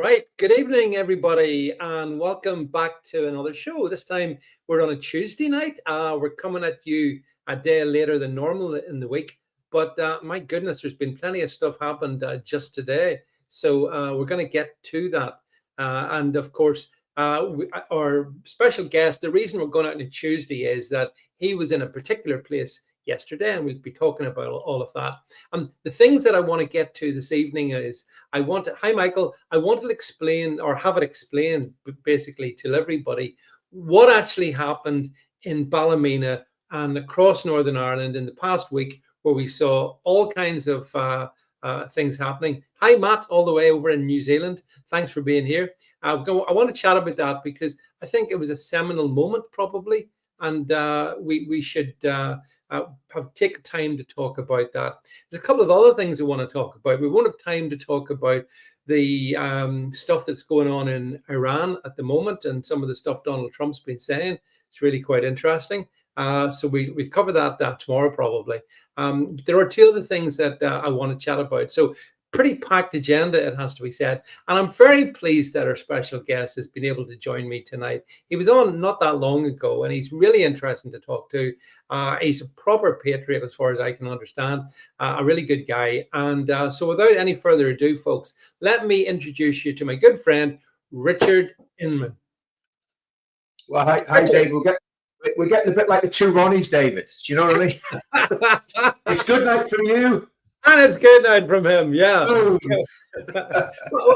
Right. Good evening, everybody, and welcome back to another show. This time we're on a Tuesday night. We're coming at you a day later than normal in the week, but my goodness, there's been plenty of stuff happened just today. So we're going to get to that. And of course, our special guest, the reason we're going out on a Tuesday is that he was in a particular place yesterday, and we'll be talking about all of that. The things that I want to get to this evening is hi Michael, I want to explain or have it explained basically to everybody what actually happened in Ballymena and across Northern Ireland in the past week, where we saw all kinds of things happening. Hi Matt, all the way over in New Zealand. Thanks for being here. I want to chat about that because I think it was a seminal moment probably, and we should take time to talk about that. There's a couple of other things we want to talk about. We won't have time to talk about the stuff that's going on in Iran at the moment and some of the stuff Donald Trump's been saying. It's really quite interesting. So we cover that tomorrow probably. There are two other things that I want to chat about. So pretty packed agenda, it has to be said. And I'm very pleased that our special guest has been able to join me tonight. He was on not that long ago, and he's really interesting to talk to. He's a proper patriot as far as I can understand, a really good guy. And so without any further ado, folks, let me introduce you to my good friend, Richard Inman. Well, hi Dave. We're getting a bit like the two Ronnies, David. Do you know what I mean? It's good night from you. And it's good night from him, yeah. Well,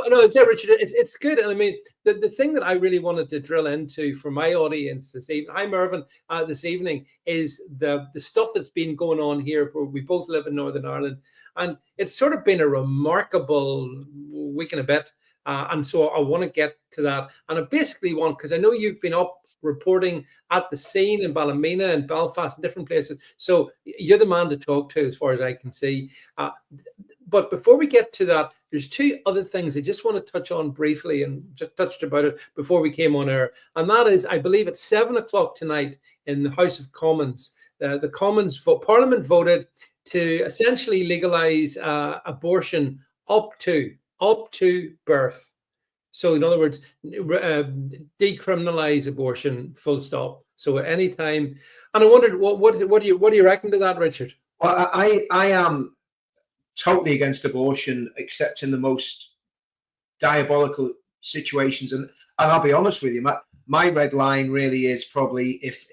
no, it's Richard. It's good, and I mean the thing that I really wanted to drill into for my audience this evening. Hi, Mervyn. This evening is the stuff that's been going on here. Where we both live in Northern Ireland, and it's sort of been a remarkable week and a bit. And so I want to get to that. And I basically want, because I know you've been up reporting at the scene in Ballymena and Belfast and different places. So you're the man to talk to as far as I can see. But before we get to that, there's two other things I just want to touch on briefly, and just touched about it before we came on air. And that is, I believe at 7 o'clock tonight in the House of Commons, the Commons Parliament voted to essentially legalize abortion up to birth. So in other words, decriminalize abortion, full stop. So at any time. And I wondered, what do you reckon to that, Richard? Well, I am totally against abortion, except in the most diabolical situations. And I'll be honest with you, my red line really is probably if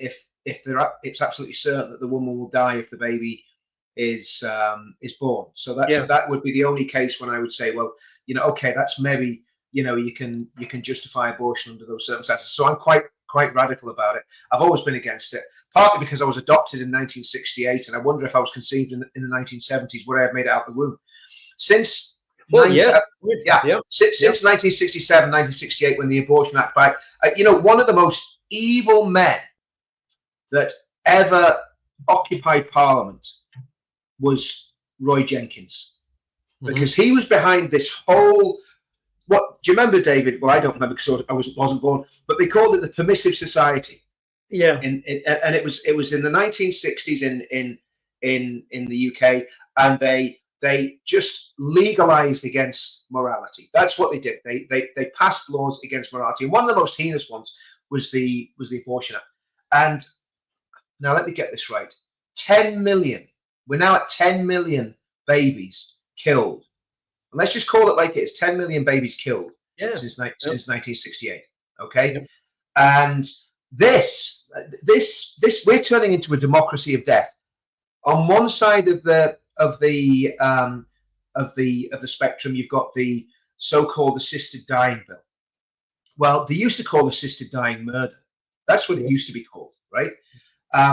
it's absolutely certain that the woman will die if the baby is born. So that would be the only case when I would say, well, okay, that's maybe, you can justify abortion under those circumstances. So I'm quite radical about it. I've always been against it, partly because I was adopted in 1968, and I wonder if I was conceived in the 1970s, would I have made it out of the womb? Since 1967, 1968, when the Abortion Act passed, one of the most evil men that ever occupied Parliament was Roy Jenkins, because he was behind this whole, what do you remember, David? Well, I don't remember because I wasn't born, but they called it the Permissive Society. Yeah. And it was in the 1960s in the UK, and they just legalized against morality. That's what they did. They passed laws against morality, and one of the most heinous ones was the Abortion Act. And now let me get this right: 10 million. We're now at 10 million babies killed. And let's just call it like it is: 10 million babies killed since 1968. Okay, and this we're turning into a democracy of death. On one side of the spectrum, you've got the so-called assisted dying bill. Well, they used to call assisted dying murder. That's what it used to be called, right?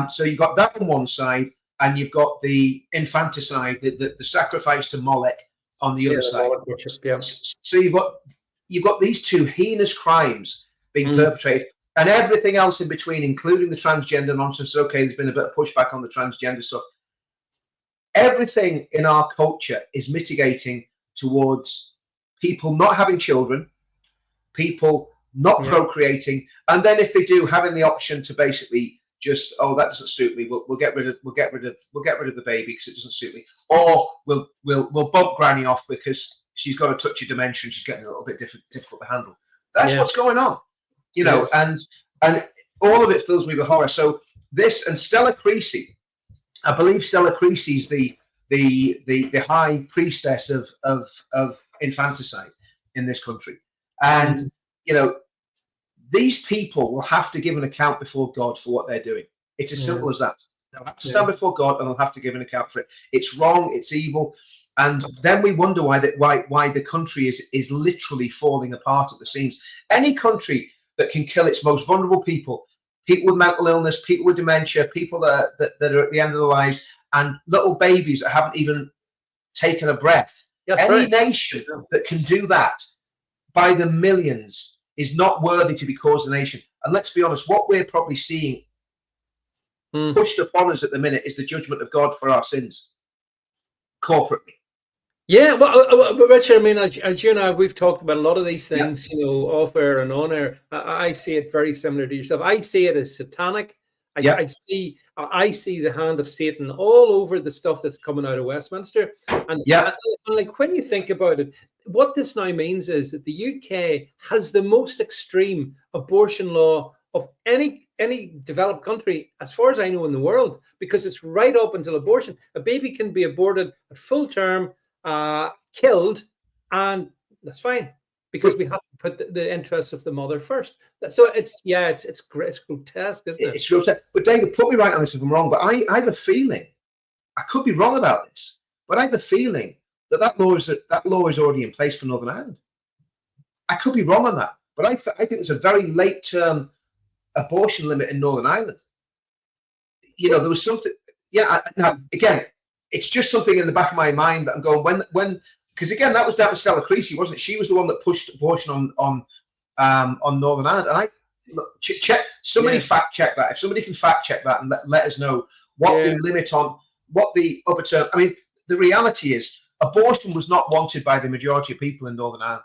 So you've got that on one side, and you've got the infanticide, the sacrifice to Molech on the other side. So you've got these two heinous crimes being perpetrated, and everything else in between, including the transgender nonsense. Okay, there's been a bit of pushback on the transgender stuff. Everything in our culture is mitigating towards people not having children, people not procreating, and then if they do, having the option to basically just, oh, that doesn't suit me. We'll get rid of the baby because it doesn't suit me, or we'll bump Granny off because she's got a touch of dementia and she's getting a little bit difficult to handle. That's what's going on, you know, and all of it fills me with horror. So this and Stella Creasy, I believe Stella Creasy is the high priestess of infanticide in this country, and you know, these people will have to give an account before God for what they're doing. It's as simple as that. They'll have to stand before God and they'll have to give an account for it. It's wrong. It's evil. And then we wonder why the country is literally falling apart at the seams. Any country that can kill its most vulnerable people with mental illness, people with dementia, people that are at the end of their lives, and little babies that haven't even taken a breath. Any nation that can do that by the millions is not worthy to be called a nation. And let's be honest, what we're probably seeing pushed upon us at the minute is the judgment of God for our sins, corporately. Yeah, well, Richard, I mean, as you and I, we've talked about a lot of these things, you know, off air and on air. I see it very similar to yourself. I see it as satanic. I see the hand of Satan all over the stuff that's coming out of Westminster. And like when you think about it, what this now means is that the UK has the most extreme abortion law of any developed country, as far as I know, in the world, because it's right up until abortion. A baby can be aborted at full term, killed, and that's fine, because we have to put the interests of the mother first. So it's grotesque, isn't it? It's grotesque. But David, put me right on this if I'm wrong, but I have a feeling, I could be wrong about this, but I have a feeling that law is already in place for Northern Ireland. I could be wrong on that, but I think there's a very late term abortion limit in Northern Ireland. You know, there was something. Yeah. Now again, it's just something in the back of my mind that I'm going when because again that was down to Stella Creasy, wasn't it? She was the one that pushed abortion on Northern Ireland. And I look, check somebody fact check that. If somebody can fact check that and let us know what the limit on what the upper term. I mean, the reality is abortion was not wanted by the majority of people in Northern Ireland.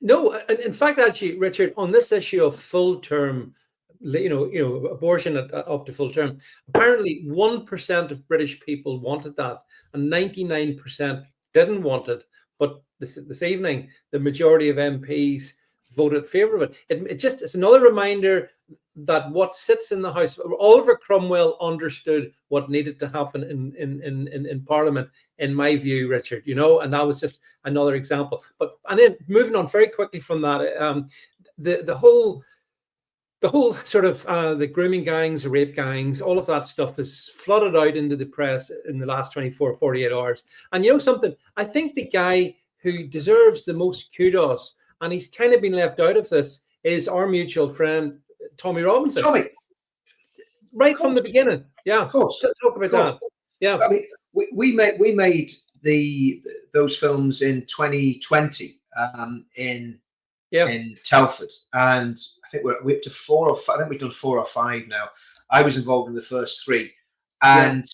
No, in fact, actually, Richard, on this issue of full term, you know, abortion up to full term, apparently 1% of British people wanted that, and 99% didn't want it. But this evening, the majority of MPs voted favour of it. It's another reminder that what sits in the House, Oliver Cromwell understood what needed to happen in Parliament, in my view, Richard, you know, and that was just another example. And then moving on very quickly from that, the whole sort of the grooming gangs, the rape gangs, all of that stuff is flooded out into the press in the last 24, 48 hours. And you know something, I think the guy who deserves the most kudos, and he's kind of been left out of this, is our mutual friend, Tommy Robinson. Tommy. Right from the beginning. Yeah. Of course. Talk about that. Yeah. I mean, we made those films in 2020 in Telford, and I think we're up to 4 or 5. I think we've done 4 or 5 now. I was involved in the first 3, and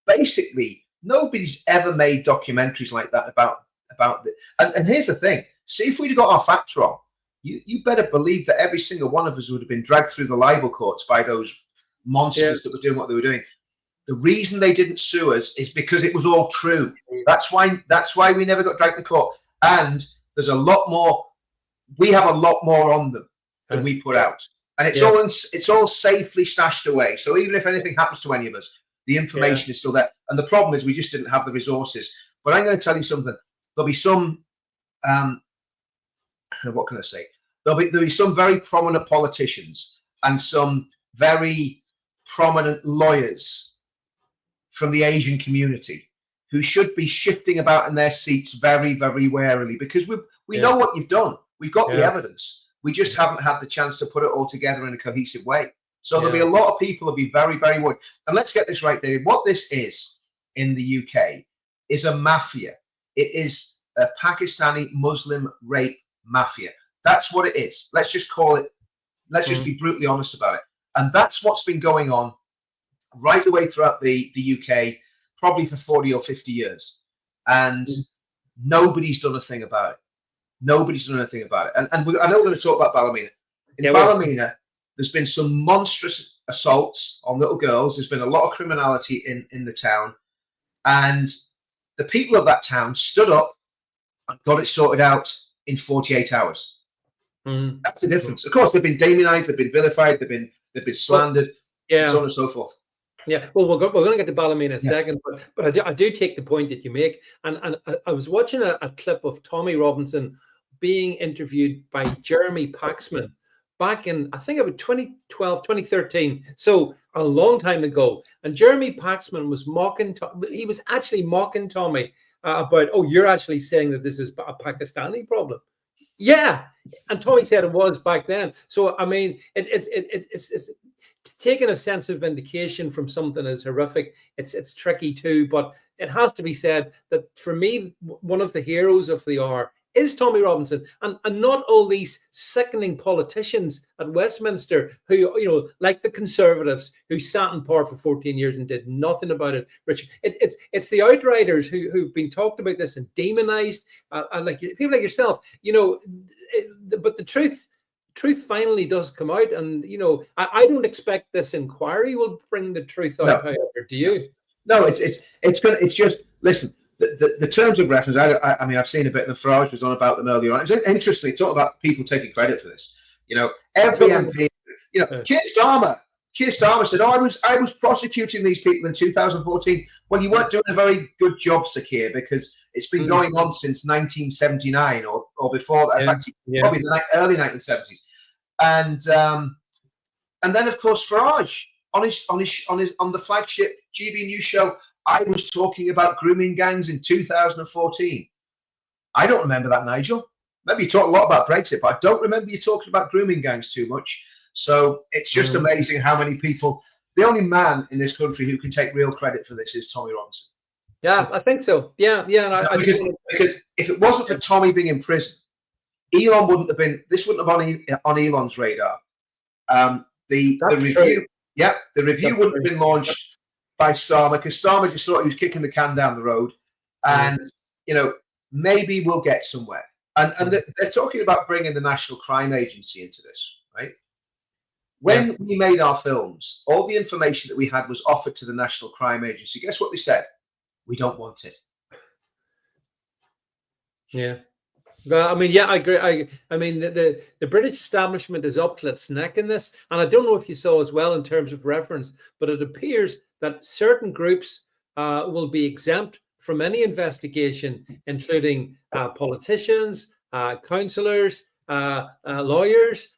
basically nobody's ever made documentaries like that about the. And here's the thing: see, if we'd got our facts wrong, you better believe that every single one of us would have been dragged through the libel courts by those monsters that were doing what they were doing. The reason they didn't sue us is because it was all true. That's why we never got dragged to court. And there's a lot more. We have a lot more on them than we put out, and it's all safely stashed away. So even if anything happens to any of us, the information is still there. And the problem is we just didn't have the resources. But I'm going to tell you something. There'll be some. What can I say? There'll be some very prominent politicians and some very prominent lawyers from the Asian community who should be shifting about in their seats very, very warily, because we know what you've done. We've got the evidence. We just haven't had the chance to put it all together in a cohesive way. So there'll be a lot of people who'll be very, very worried. And let's get this right, David. What this is in the UK is a mafia. It is a Pakistani Muslim rape mafia. That's what it is. Let's just call it. Let's just be brutally honest about it. And that's what's been going on right the way throughout the UK, probably for 40 or 50 years. And nobody's done a thing about it. Nobody's done anything about it. And I know we're going to talk about Ballymena. In Ballymena, there's been some monstrous assaults on little girls. There's been a lot of criminality in the town. And the people of that town stood up and got it sorted out in 48 hours. That's the difference. Of course, they've been demonized, they've been vilified, they've been slandered, and so on and so forth. Yeah, well, we're going to get to Ballymena in a second, but I do take the point that you make. And I was watching a clip of Tommy Robinson being interviewed by Jeremy Paxman back in, I think, about 2012, 2013. So a long time ago. And Jeremy Paxman was he was actually mocking Tommy about, oh, you're actually saying that this is a Pakistani problem. Yeah, and Tommy said it was back then. So I mean, it's taking a sense of vindication from something as horrific. It's tricky too, but it has to be said that for me, one of the heroes of the hour is Tommy Robinson, and not all these sickening politicians at Westminster who, you know, like the Conservatives who sat in power for 14 years and did nothing about it. Richard, it's the outriders who've been talked about this and demonized, and like people like yourself, you know. But the truth finally does come out, and you know, I don't expect this inquiry will bring the truth out. No. However, do you? No, it's just, listen. The terms of reference, I mean, I've seen a bit, and Farage was on about them earlier on. It's interesting to talk about people taking credit for this. You know, every MP, you know, Keir Starmer said, oh, I was prosecuting these people in 2014. Well, you weren't doing a very good job, Sir Keir, because it's been going on since 1979 or before that. In fact, probably the early 1970s. And then, of course, Farage on the flagship GB News show, I was talking about grooming gangs in 2014. I don't remember that, Nigel. Maybe you talk a lot about Brexit, but I don't remember you talking about grooming gangs too much. So it's just amazing how many people. The only man in this country who can take real credit for this is Tommy Robinson. Yeah, I think so. Yeah. And because if it wasn't for Tommy being in prison, Elon wouldn't have been. This wouldn't have been on Elon's radar. The review, the review wouldn't have been launched by Starmer, because Starmer just thought he was kicking the can down the road, and you know, maybe we'll get somewhere. And they're talking about bringing the National Crime Agency into this, right? When we made our films, all the information that we had was offered to the National Crime Agency. Guess what they said? We don't want it. Yeah. Well, I mean, yeah, I agree. I mean, the British establishment is up to its neck in this, and I don't know if you saw as well in terms of reference, but it appears that certain groups will be exempt from any investigation, including politicians, councillors, lawyers.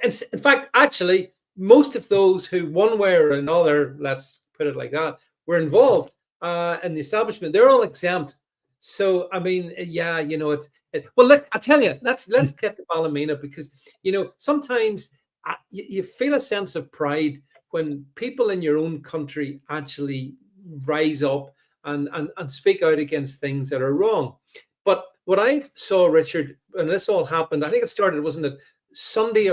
In fact, actually, most of those who, one way or another, let's put it like that, were involved in the establishment, they're all exempt. So, I mean, yeah, you know, well, look, I tell you, let's get to Ballymena, because, you know, sometimes you feel a sense of pride when people in your own country actually rise up and speak out against things that are wrong. But what I saw, Richard, when this all happened, I think it started, wasn't it, Sunday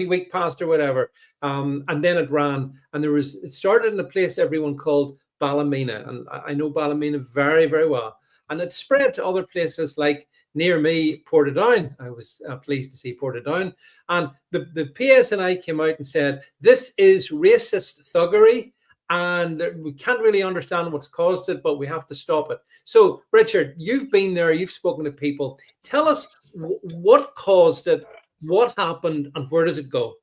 week past or whatever, and then it ran, and it started in a place everyone called Ballymena, and I know Ballymena very, very well. And it spread to other places like near me, Portadown. I was pleased to see Portadown. And the PSNI came out and said, this is racist thuggery, and we can't really understand what's caused it, but we have to stop it. So, Richard, you've been there, you've spoken to people. Tell us what caused it, what happened, and where does it go?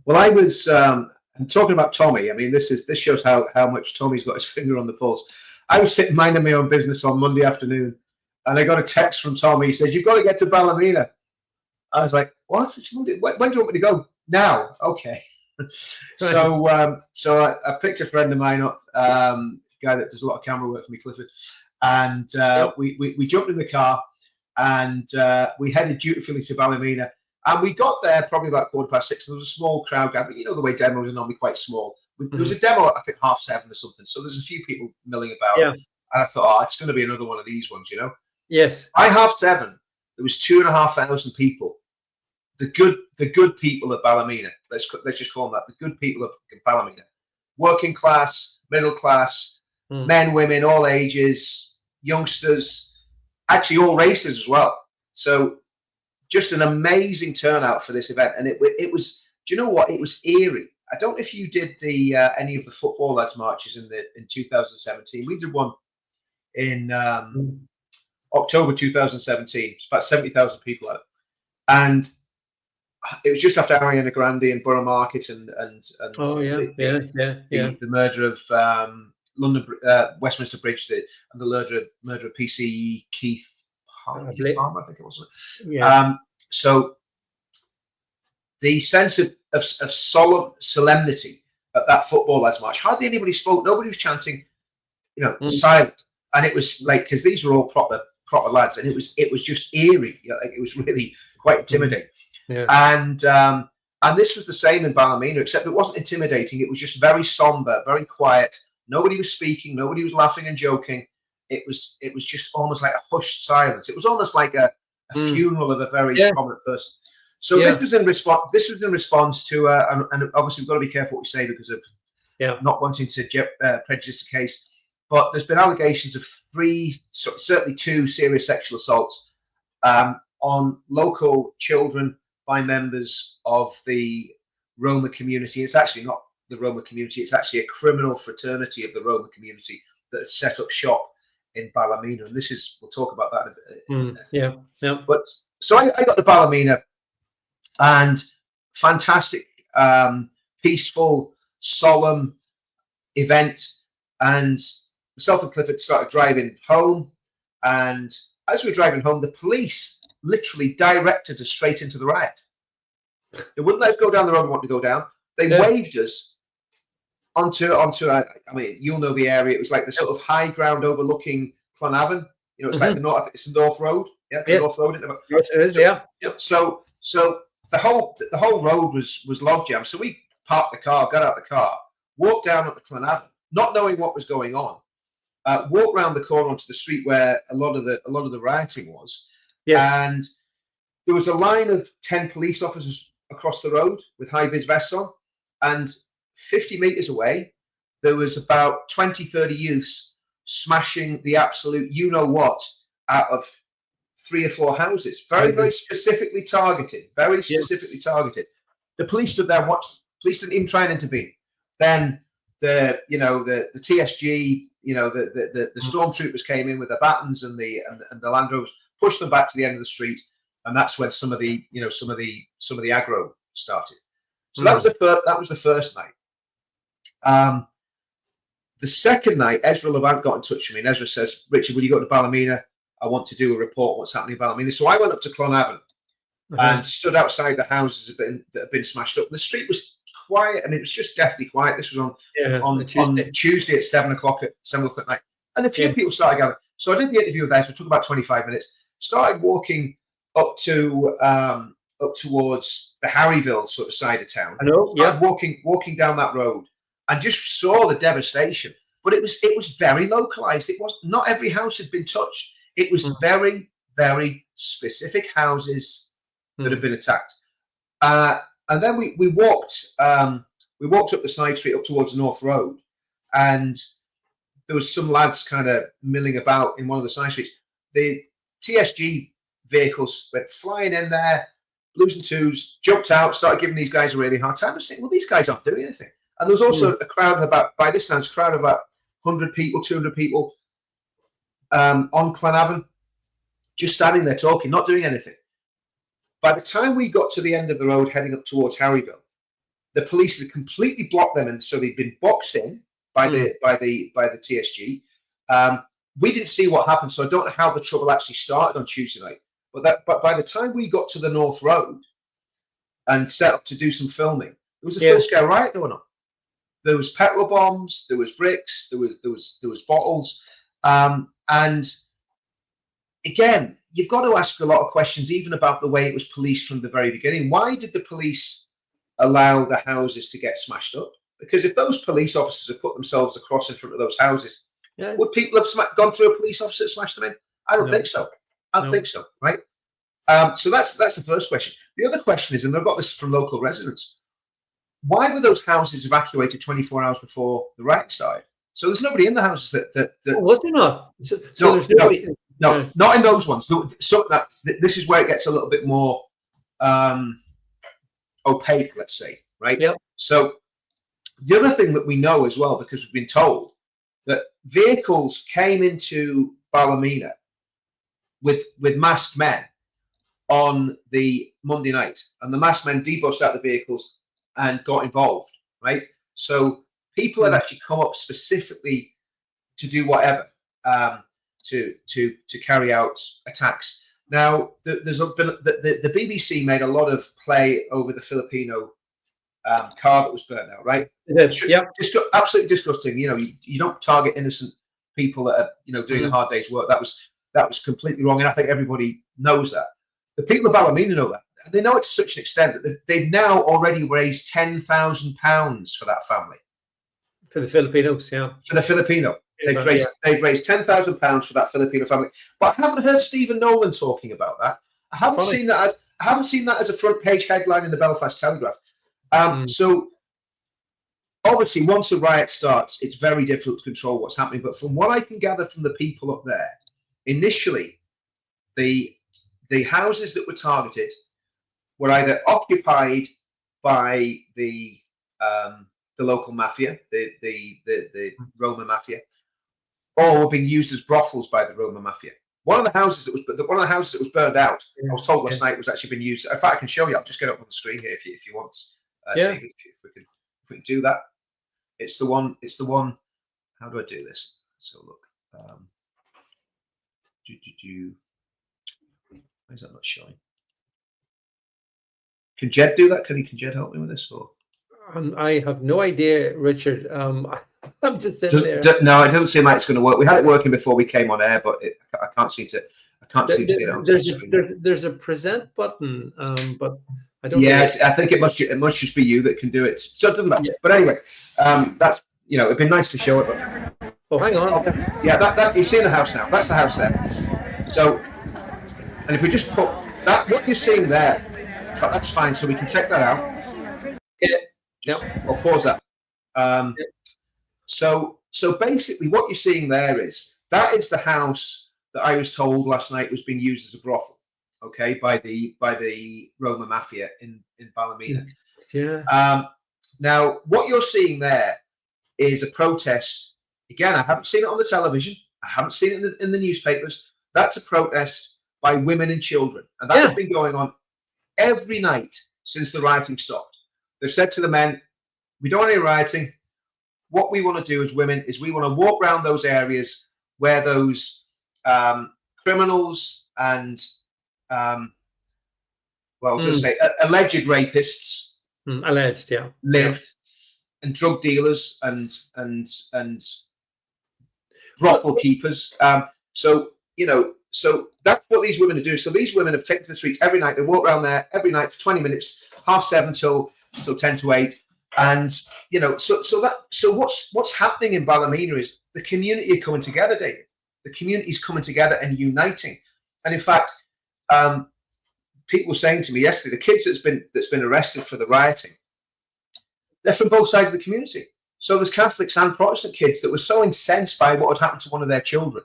Well, I was talking about Tommy. I mean, this shows how much Tommy's got his finger on the pulse. I was sitting minding my own business on Monday afternoon, and I got a text from Tommy. He says, "You've got to get to Ballymena." I was like, "What? It's Monday. When do you want me to go?" Now, okay. So I picked a friend of mine up, guy that does a lot of camera work for me, Clifford, and we jumped in the car, and we headed dutifully to Ballymena. And we got there probably about 6:15. There was a small crowd gathering. You know the way demos are normally quite small. There was a demo at, I think, 7:30 or something. So there's a few people milling about. Yeah. And I thought, oh, it's going to be another one of these ones, you know? Yes. By 7:30, there was 2,500 people. The good people of Ballymena. Let's just call them that. The good people of Ballymena. Working class, middle class, men, women, all ages, youngsters, actually all races as well. So just an amazing turnout for this event. And it was, do you know what? It was eerie. I don't know if you did any of the football lads marches in 2017. We did one in Mm. October 2017. It's about 70,000 people out, and it was just after Ariana Grande and Borough Market and Oh yeah, the murder of London Westminster Bridge and the murder of PC Keith Palmer, I think it was. Yeah. So the sense of solemn solemnity at that football lads match, hardly anybody spoke, nobody was chanting, silent, and it was like, because these were all proper lads, and it was just eerie. Like, it was really quite intimidating. Yeah. And this was the same in Ballymena, except it wasn't intimidating. It was just very somber, very quiet. Nobody was speaking. Nobody was laughing and joking. It was just almost like a hushed silence. It was almost like a funeral of a very prominent person. So this was in response. This was in response to, and obviously we've got to be careful what we say because of not wanting to prejudice the case. But there's been allegations of certainly 2 serious sexual assaults on local children by members of the Roma community. It's actually not the Roma community. It's actually a criminal fraternity of the Roma community that has set up shop in Ballymena. And we'll talk about that in a bit. Yeah. But so I got to Ballymena, and fantastic, peaceful, solemn event. And myself and Clifford started driving home. And as we were driving home, the police literally directed us straight into the riot. They wouldn't let us go down the road we wanted to go down. They waved us onto. I mean, you'll know the area. It was like the sort of high ground overlooking Clonavon. It's like it's the North Road. Yeah, the North Road. Yes, it is. Yeah. So the whole road was log jam. So we parked the car, got out the car, walked down at the Clonavon, not knowing what was going on. Walked around the corner onto the street where a lot of the rioting was. Yeah. And there was a line of 10 police officers across the road with high-vis vests on. And 50 meters away, there was about 20, 30 youths smashing the absolute you-know-what out of 3 or 4 houses. Very, very specifically targeted. Very specifically targeted. The police stood there and watched. Police didn't even try and intervene. Then the TSG, the stormtroopers came in with their batons and the Land Rovers, pushed them back to the end of the street, and that's when some of the aggro started. So that was the first night. The second night, Ezra Levant got in touch with me, and Ezra says, "Richard, will you go to Ballymena? I want to do a report on what's happening in Ballymena." So I went up to Clonavon and stood outside the houses that had been smashed up. The street was quiet. I mean, it was just deathly quiet. This was on Tuesday at 7 o'clock at night, and a few people started gathering. So I did the interview with Ezra. It took about 25 minutes. Started walking up towards the Harryville sort of side of town. I know. Yeah. Walking down that road, and just saw the devastation. But it was very localized. It was not every house had been touched. It was very, very specific houses that had been attacked. And then we walked up the side street up towards the North Road, and there was some lads kind of milling about in one of the side streets. The TSG vehicles went flying in there, blues and twos, jumped out, started giving these guys a really hard time. I was thinking, well, these guys aren't doing anything. And there was also a crowd of about 100 people, 200 people on Clonavon, just standing there talking, not doing anything. By the time we got to the end of the road heading up towards Harryville, the police had completely blocked them, and so they'd been boxed in by the TSG. We didn't see what happened, so I don't know how the trouble actually started on Tuesday night. But by the time we got to the North Road and set up to do some filming, there was a full-scale riot going on. There was petrol bombs, there was bricks, there was bottles, and again, you've got to ask a lot of questions, even about the way it was policed from the very beginning. Why did the police allow the houses to get smashed up? Because if those police officers had put themselves across in front of those houses, would people have gone through a police officer to smash them in? I don't think so. I don't think so, right? So that's the first question. The other question is, and I've got this from local residents, why were those houses evacuated 24 hours before the riot started? So there's nobody in the houses that was there not? So no, there's nobody. No, not in those ones. So this is where it gets a little bit more opaque, let's say, right? Yep. So the other thing that we know as well, because we've been told, that vehicles came into Ballymena with masked men on the Monday night, and the masked men debussed out the vehicles and got involved, right? So people had actually come up specifically to do whatever, to carry out attacks. Now, there's been the BBC made a lot of play over the Filipino car that was burnt out, right? Yeah, absolutely disgusting. You don't target innocent people that are doing a hard day's work. That was completely wrong, and I think everybody knows that. The people of Ballymena know that. And they know it to such an extent that they've now already raised £10,000 for that family. For the Filipinos, yeah. For the Filipino. They've raised £10,000 for that Filipino family. But I haven't heard Stephen Nolan talking about that. I haven't seen that. I haven't seen that as a front page headline in the Belfast Telegraph. So obviously, once a riot starts, it's very difficult to control what's happening. But from what I can gather from the people up there, initially, the houses that were targeted were either occupied by the local mafia, the Roma mafia, or were being used as brothels by the Roma mafia. One of the houses that was burned out, I was told last night, was actually been used. In fact, I can show you. I'll just get it up on the screen here if you want. David, if we can do that. It's the one. How do I do this? So look. Why is that not showing? Can Jed do that? Can Jed help me with this? Or I have no idea, Richard. I'm just sitting there. No, it doesn't seem like it's going to work. We had it working before we came on air, but I can't seem to. I can't seem to get it on screen. There's a present button, but I don't. Yeah, I think it must just be you that can do it. So it doesn't matter. Yeah. But anyway, that's it'd be nice to show it. But oh, hang on. Yeah, that you see the house now. That's the house there. So, and if we just put that, what you're seeing there, that's fine. So we can take that out. Yeah. I'll pause that. So basically, what you're seeing there is the house that I was told last night was being used as a brothel, okay, by the Roma mafia in Ballymena. Yeah. Now, what you're seeing there is a protest. Again, I haven't seen it on the television. I haven't seen it in the newspapers. That's a protest by women and children, and that has been going on every night since the rioting stopped. They've said to the men, "We don't want any rioting. What we want to do as women is we want to walk around those areas where those criminals and I was going to say alleged rapists, lived, and drug dealers and brothel keepers. So that's what these women are doing. So these women have taken to the streets every night. They walk around there every night for 20 minutes, 7:30 till 10 to 8. And so what's happening in Ballymena is the community are coming together, David. The community is coming together and uniting. And in fact, people were saying to me yesterday, the kids that's been arrested for the rioting, they're from both sides of the community. So there's Catholics and Protestant kids that were so incensed by what had happened to one of their children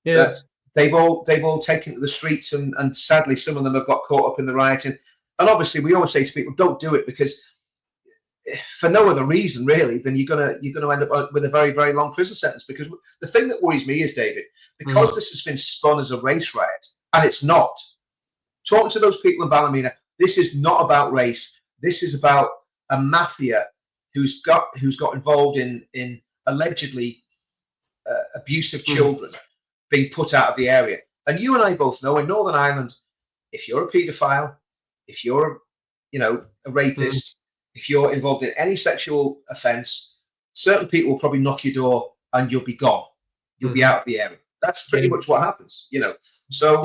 that they've all taken to the streets, and sadly some of them have got caught up in the rioting. And obviously, we always say to people, don't do it, because for no other reason really than you're gonna end up with a very, very long prison sentence. Because the thing that worries me is, David, because this has been spun as a race riot, and it's not. Talking to those people in Ballymena, this is not about race. This is about a mafia who's got involved in allegedly abusive children being put out of the area. And you and I both know in Northern Ireland, if you're a paedophile, if you're a rapist, if you're involved in any sexual offence, certain people will probably knock your door and you'll be gone. You'll be out of the area. That's pretty much what happens, So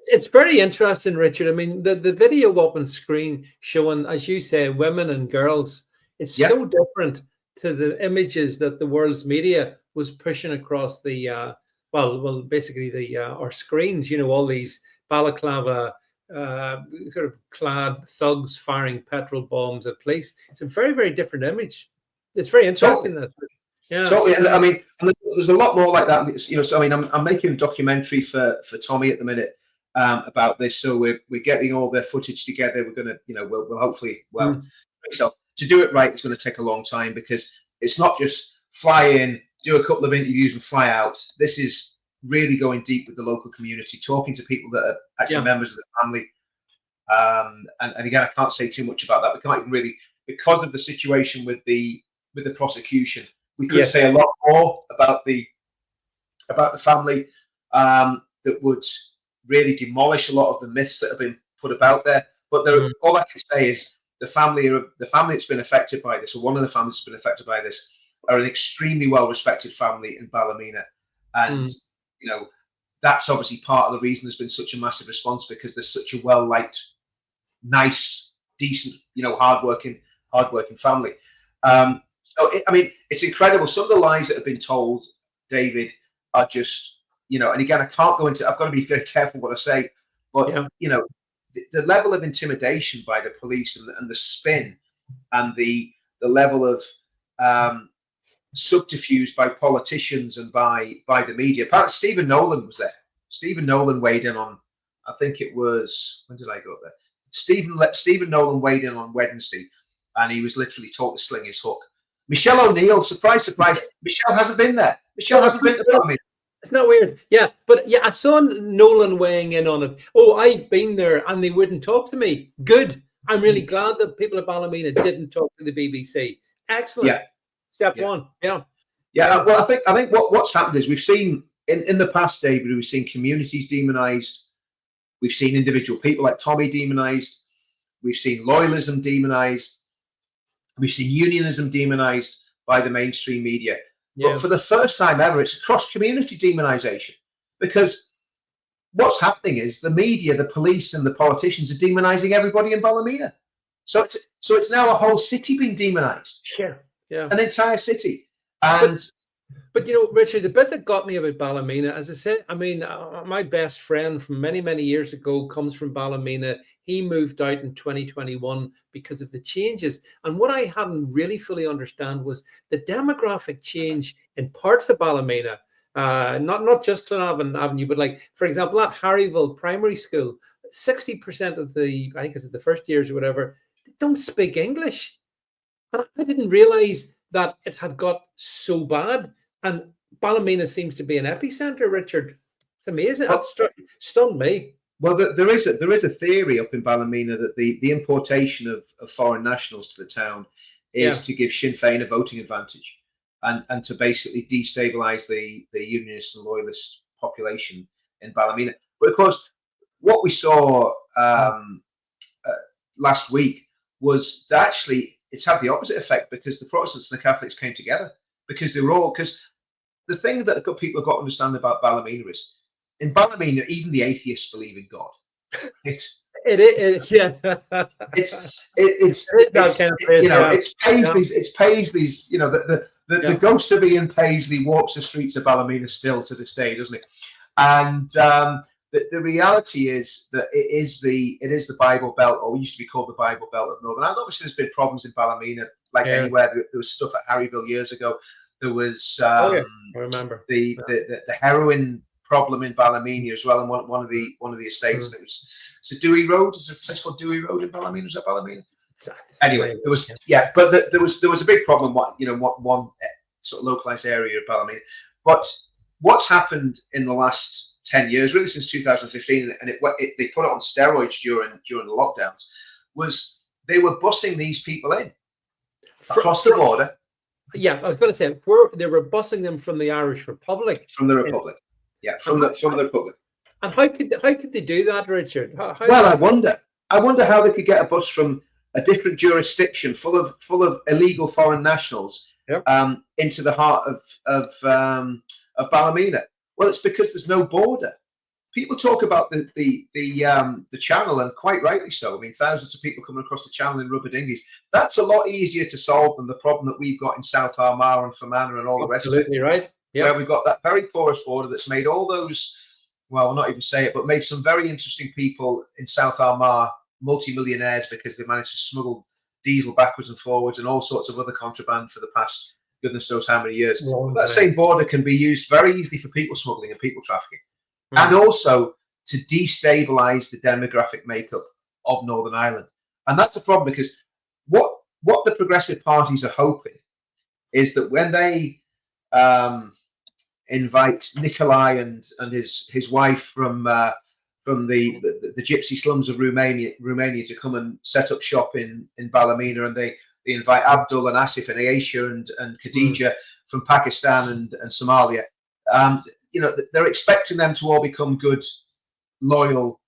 it's very interesting, Richard. I mean, the video up on screen showing, as you say, women and girls, is so different to the images that the world's media was pushing across the basically our screens. All these balaclava sort of clad thugs firing petrol bombs at police. It's a very, very different image. It's very interesting. Totally. And I mean, there's a lot more like that. So I mean, I'm making a documentary for Tommy at the minute about this. So we're getting all the footage together. We're gonna, we'll hopefully, to do it right, it's going to take a long time, because it's not just fly in, do a couple of interviews and fly out. This is really going deep with the local community, talking to people that are actually members of the family. And again, I can't say too much about that. We can't even really, because of the situation with the prosecution, we could say a lot more about the family that would really demolish a lot of the myths that have been put about there. But all I can say is the family that's been affected by this, or one of the families that's been affected by this, are an extremely well-respected family in Ballymena, and you know, that's obviously part of the reason there's been such a massive response, because there's such a well-liked, nice, decent, you know, hardworking family. So I mean, it's incredible. Some of the lies that have been told, David, are just, you know, and again, I can't go into. I've got to be very careful what I say, but you know, the level of intimidation by the police and the spin and the level of subterfuge by politicians and by the media. Apparently, Stephen Nolan was there. Stephen Nolan weighed in on, I think it was, when did I go up there? Stephen Nolan weighed in on Wednesday, and he was literally told to sling his hook. Michelle O'Neill, surprise, surprise, Michelle hasn't been there. Michelle hasn't been to Ballymena. It's not weird. Yeah, but yeah, I saw Nolan weighing in on it. Oh, I've been there and they wouldn't talk to me. Good. I'm really glad that people at Ballymena didn't talk to the BBC. Excellent. Yeah. Step one. Yeah. Well, I think what's happened is we've seen in the past, David, we've seen communities demonized. We've seen individual people like Tommy demonized. We've seen loyalism demonized. We've seen unionism demonized by the mainstream media. Yeah. But for the first time ever, it's cross-community demonization, because what's happening is the media, the police, and the politicians are demonizing everybody in Ballymena. So it's now a whole city being demonized. Sure. Yeah. An entire city. And but you know, Richard, the bit that got me about Ballymena, as I said, I mean, my best friend from many, many years ago comes from Ballymena. He moved out in 2021 because of the changes. And what I hadn't really fully understand was the demographic change in parts of Ballymena, not just Glenavon Avenue, but like, for example, at Harryville Primary School, 60% of the, I think it's the first years or whatever, they don't speak English. And I didn't realize that it had got so bad. And Ballymena seems to be an epicenter, Richard. It's amazing. It stunned me. Well, there is a theory up in Ballymena that the importation of foreign nationals to the town is to give Sinn Féin a voting advantage, and to basically destabilise the unionist and loyalist population in Ballymena. But of course, what we saw last week was that actually it's had the opposite effect, because the Protestants and the Catholics came together, because they were all, because the thing that people have got to understand about Ballymena is, in Ballymena, even the atheists believe in God. It's Paisley's, you know, the ghost of Ian Paisley walks the streets of Ballymena still to this day, doesn't it? And the reality is that it is the Bible Belt, or used to be called the Bible Belt of Northern Ireland. Obviously, there's been problems in Ballymena, like anywhere. There was stuff at Harryville years ago. There was I remember the heroin problem in Ballymena as well, and one of the estates. That was, so Dewey Road, is there a place called Dewey Road in Ballymena? Was that Ballymena? Anyway, there was but there was a big problem. One sort of localized area of Ballymena. But what's happened in the last 10 years, really since 2015, and they put it on steroids during the lockdowns, was they were busing these people in across the border. Yeah, I was going to say, they were busing them from the Irish Republic. From the Republic. Yeah, from the Republic. And how could they do that, Richard? Well, I wonder how they could get a bus from a different jurisdiction full of illegal foreign nationals into the heart of Ballymena. Well, it's because there's no border. People talk about the channel, and quite rightly so. I mean, thousands of people coming across the channel in rubber dinghies. That's a lot easier to solve than the problem that we've got in South Armagh and Fermanagh and all the rest of it. Absolutely right. Yeah. Where we've got that very porous border that's made all those, well, I'll not even say it, but made some very interesting people in South Armagh multi-millionaires, because they managed to smuggle diesel backwards and forwards and all sorts of other contraband for the past goodness knows how many years. That same border can be used very easily for people smuggling and people trafficking. And also to destabilize the demographic makeup of Northern Ireland. And that's a problem, because what the progressive parties are hoping is that when they invite Nikolai and his wife from the gypsy slums of Romania to come and set up shop in Ballymena, and they invite Abdul and Asif and Aisha and Khadija from Pakistan and Somalia. They're expecting them to all become good, loyal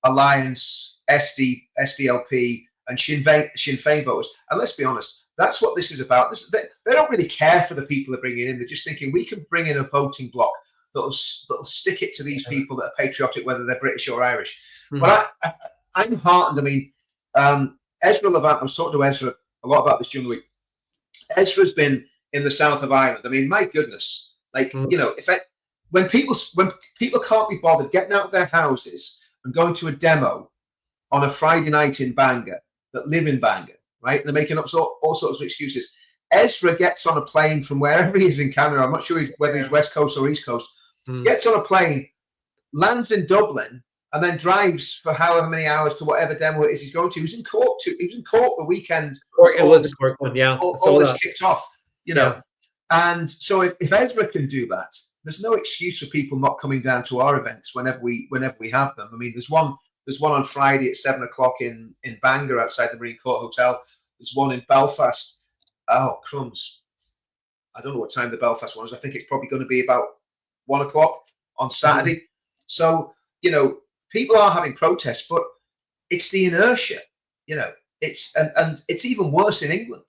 Alliance, SDLP, and Sinn Féin voters. And let's be honest, that's what this is about. They don't really care for the people they're bringing in. They're just thinking, we can bring in a voting bloc that'll stick it to these people that are patriotic, whether they're British or Irish. But I'm heartened. I mean, Ezra Levant, I was talking to Ezra a lot about this during the week. Ezra's been in the south of Ireland. I mean, my goodness, when people can't be bothered getting out of their houses and going to a demo on a Friday night in Bangor, that live in Bangor, right? They're making up all sorts of excuses. Ezra gets on a plane from wherever he is in Canada. I'm not sure whether he's West Coast or East Coast. Gets on a plane, lands in Dublin, and then drives for however many hours to whatever demo it is he's going to. He was in Cork the weekend. It was a Cork one, yeah. All this kicked off, know. And so if Ezra can do that, there's no excuse for people not coming down to our events whenever we have them. I mean, there's one on Friday at 7:00 in Bangor outside the Marine Court Hotel. There's one in Belfast. Oh, crumbs. I don't know what time the Belfast one is. I think it's probably going to be about 1:00 on Saturday. So, people are having protests, but it's the inertia, it's and it's even worse in England.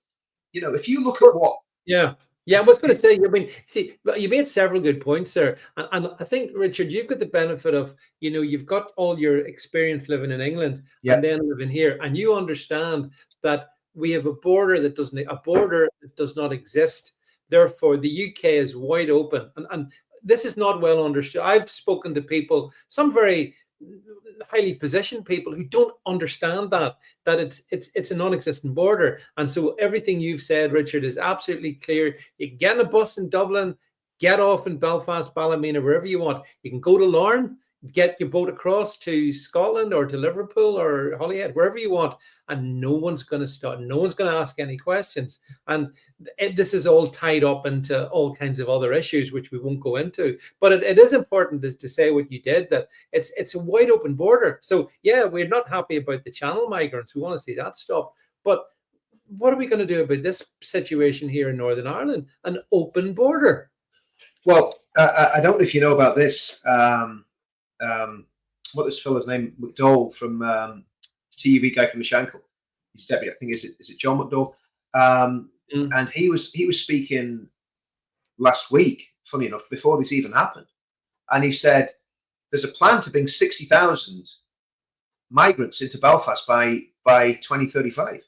If you look at what. Yeah, I was going to say, I mean, see, you made several good points there. And I think, Richard, you've got the benefit of, you've got all your experience living in England and then living here. And you understand that we have a border that does not exist. Therefore, the UK is wide open. And this is not well understood. I've spoken to people, some very highly positioned people, who don't understand that it's a non-existent border. And so everything you've said, Richard, is absolutely clear. You can get on a bus in Dublin, get off in Belfast, Ballymena, wherever you want. You can go to Larne, get your boat across to Scotland or to Liverpool or Holyhead, wherever you want, and no one's going to stop. No one's going to ask any questions. And this is all tied up into all kinds of other issues, which we won't go into. But it is important to say what you did, that it's a wide open border. So, yeah, we're not happy about the channel migrants. We want to see that stop. But what are we going to do about this situation here in Northern Ireland? An open border. Well, I don't know if you know about this. What this fella's name, McDowell from TV guy from Mishankle. He's deputy. I think is it John McDowell? And he was speaking last week. Funny enough, before this even happened, and he said there's a plan to bring 60,000 migrants into Belfast by 2035.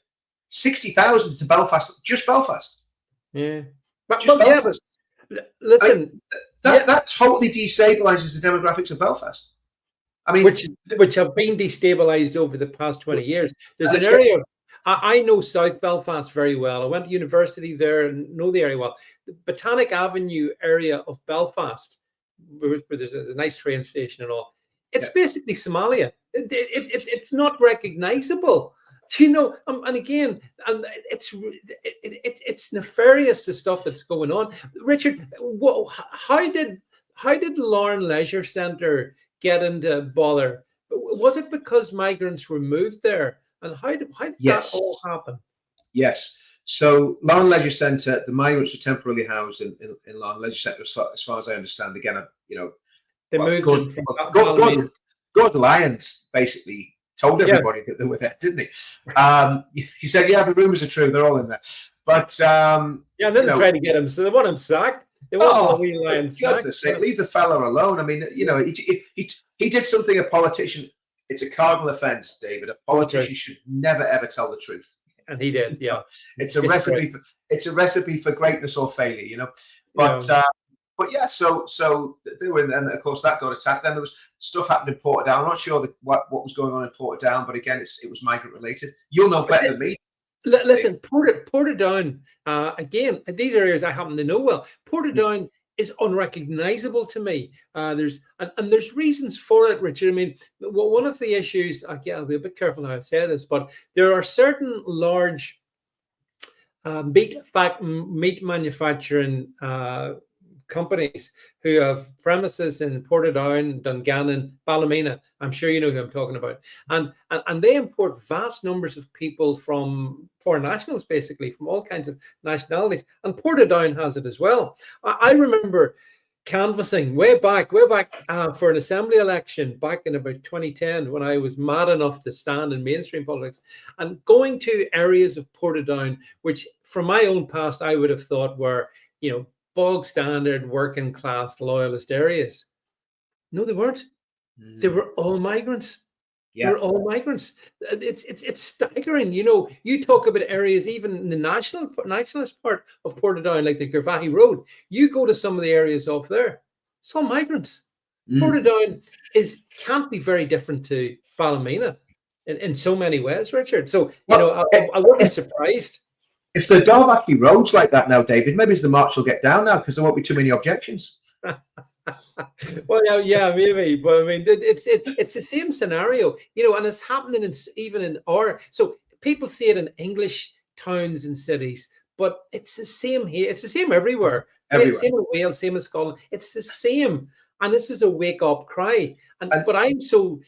60,000 to Belfast, just Belfast. Yeah, just Belfast. Yeah, listen. That totally destabilizes the demographics of Belfast. I mean, which have been destabilized over the past 20 years. There's an area. I know South Belfast very well. I went to university there and know the area well. The Botanic Avenue area of Belfast, where there's a nice train station and all, it's basically Somalia. It's not recognizable. And again, and it's nefarious, the stuff that's going on. Richard, how did Larne Leisure Centre get into bother? Was it because migrants were moved there? And how did that all happen? Yes. So Larne Leisure Centre, the migrants were temporarily housed in Larne Leisure Centre, as far as I understand. Again, they moved them from God Lions basically told everybody that they were there, didn't he? He said, "Yeah, the rumours are true; they're all in there." But and then they tried to get him, so they want him sacked. They want the Lion sacked. Leave the fella alone. I mean, he did something a politician. It's a cardinal offence, David. A politician should never ever tell the truth. And he did, yeah. It's a recipe for greatness or failure, But yeah, so they were, and of course that got attacked. Then there was stuff happened in Portadown. I'm not sure what was going on in Portadown, but again, it was migrant related. You'll know better than me. Listen, Portadown, again, these areas I happen to know well. Portadown is unrecognizable to me. There's reasons for it, Richard. I mean, one of the issues, I'll be a bit careful how I say this, but there are certain large meat manufacturing companies who have premises in Portadown, Dungannon, Ballymena. I'm sure you know who I'm talking about. And they import vast numbers of people from foreign nationals, basically from all kinds of nationalities. And Portadown has it as well. I remember canvassing way back for an assembly election back in about 2010, when I was mad enough to stand in mainstream politics, and going to areas of Portadown, which from my own past I would have thought were, bog standard working class loyalist areas. No, they weren't. They were all migrants. Yeah. We're all migrants. It's staggering. You talk about areas, even in the nationalist part of Portadown, like the Gervahi Road. You go to some of the areas off there, it's all migrants. Portadown can't be very different to Ballymena in so many ways, Richard. So I wouldn't be surprised. If the Gervahi Road's like that now, David, maybe the march will get down now because there won't be too many objections. Well, yeah, maybe, but I mean, it's the same scenario, and it's happening even in so people see it in English towns and cities, but it's the same here. It's the same everywhere. Everywhere. Same in Wales, same in Scotland. It's the same, and this is a wake up cry. But I'm so,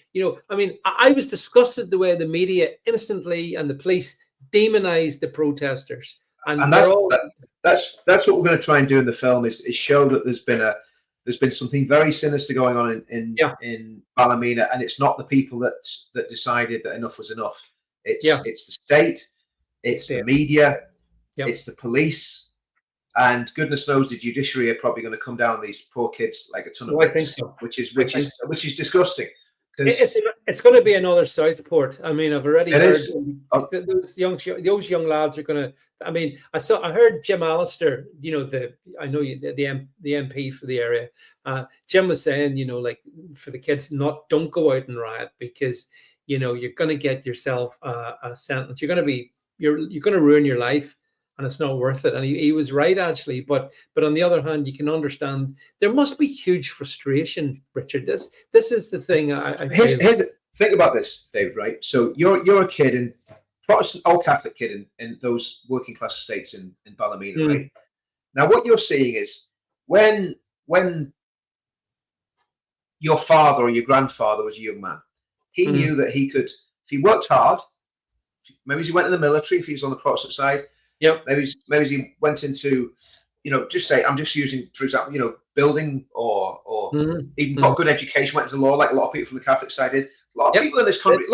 I mean, I was disgusted the way the media instantly and the police demonized the protesters, and that's what we're going to try and do in the film is show that there's been something very sinister going on in Ballymena, and it's not the people that decided that enough was enough. It's the state, it's the media, it's the police, and goodness knows the judiciary are probably going to come down on these poor kids like a ton of bricks, I think so. which is disgusting. It's going to be another Southport. I mean, I've already heard those young lads are going to. I mean, I heard Jim Allister, the MP for the area. Jim was saying, like for the kids, don't go out and riot because you're going to get yourself a sentence. You're going to ruin your life, and it's not worth it. And he was right, actually. But on the other hand, you can understand there must be huge frustration, Richard. This is the thing. Think about this, David. Right? So you're a kid in Protestant, all Catholic kid in those working class estates in Ballymena, right? Now, what you're seeing is when your father or your grandfather was a young man, he knew that he could, if he worked hard, maybe he went in the military if he was on the Protestant side. Yep. Maybe he went into, just say, I'm just using, for example, building or even got good education, went into law, like a lot of people from the Catholic side did. A lot of people in this country,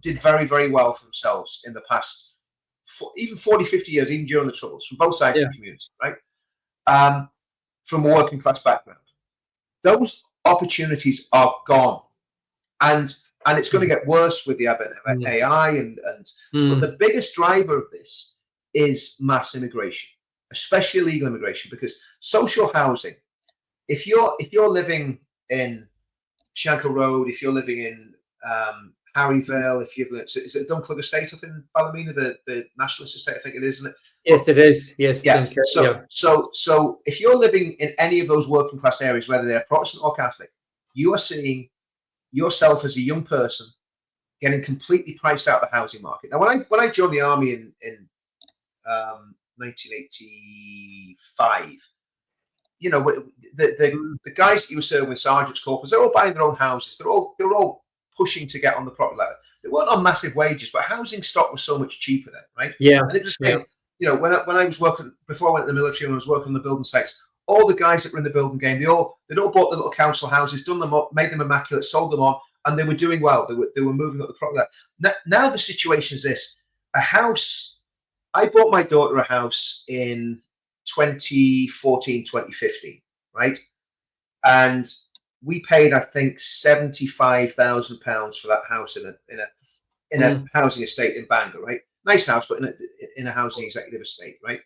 did very, very well for themselves in the past, even 40, 50 years, even during the Troubles, from both sides of the community, right? From a working class background. Those opportunities are gone. And it's going to get worse with the advent of AI but the biggest driver of this is mass immigration, especially illegal immigration, because social housing, if you're living in Shankill Road, if you're living in Harryvale, if you've is it Dunclug Estate up in Ballymena, the Nationalist Estate, I think it is, isn't it? Yes, it is. Yes. Yeah. So if you're living in any of those working class areas, whether they're Protestant or Catholic, you are seeing yourself as a young person getting completely priced out of the housing market. Now, when I joined the army in 1985, the guys that you were serving with, sergeants, corporals, they're all buying their own houses. They're all pushing to get on the property ladder. They weren't on massive wages, but housing stock was so much cheaper then, right? Yeah. And it just when I was working, before I went to the military, and I was working on the building sites, all the guys that were in the building game, they'd all bought the little council houses, done them up, made them immaculate, sold them on, and they were doing well. They were moving up the property ladder. Now the situation is this: a house. I bought my daughter a house in 2014, 2015, right? And we paid, I think, £75,000 for that house in a housing estate in Bangor, right? Nice house, but in a housing executive estate, right?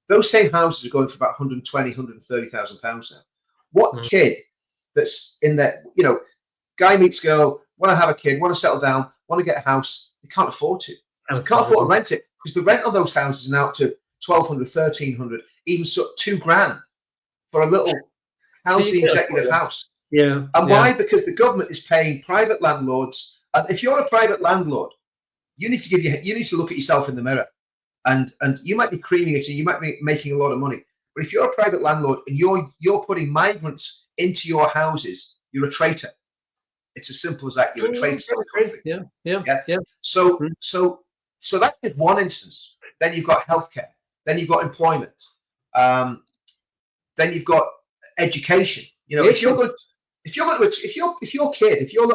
Those same houses are going for about £120,000, £130,000 now. What kid that's in that, guy meets girl, want to have a kid, want to settle down, want to get a house, they can't afford to. Can't afford to rent it, because the rent on those houses is now up to £1,200, £1,300, even £2,000 for a little housing executive house. Yeah. And why? Because the government is paying private landlords. And if you're a private landlord, you need to look at yourself in the mirror. And you might be creaming it and you might be making a lot of money, But if you're a private landlord and you're putting migrants into your houses, you're a traitor. It's as simple as that. You're a traitor to the country. Yeah. So that's just one instance. Then you've got healthcare. Then you've got employment. Then you've got education. You know, if your little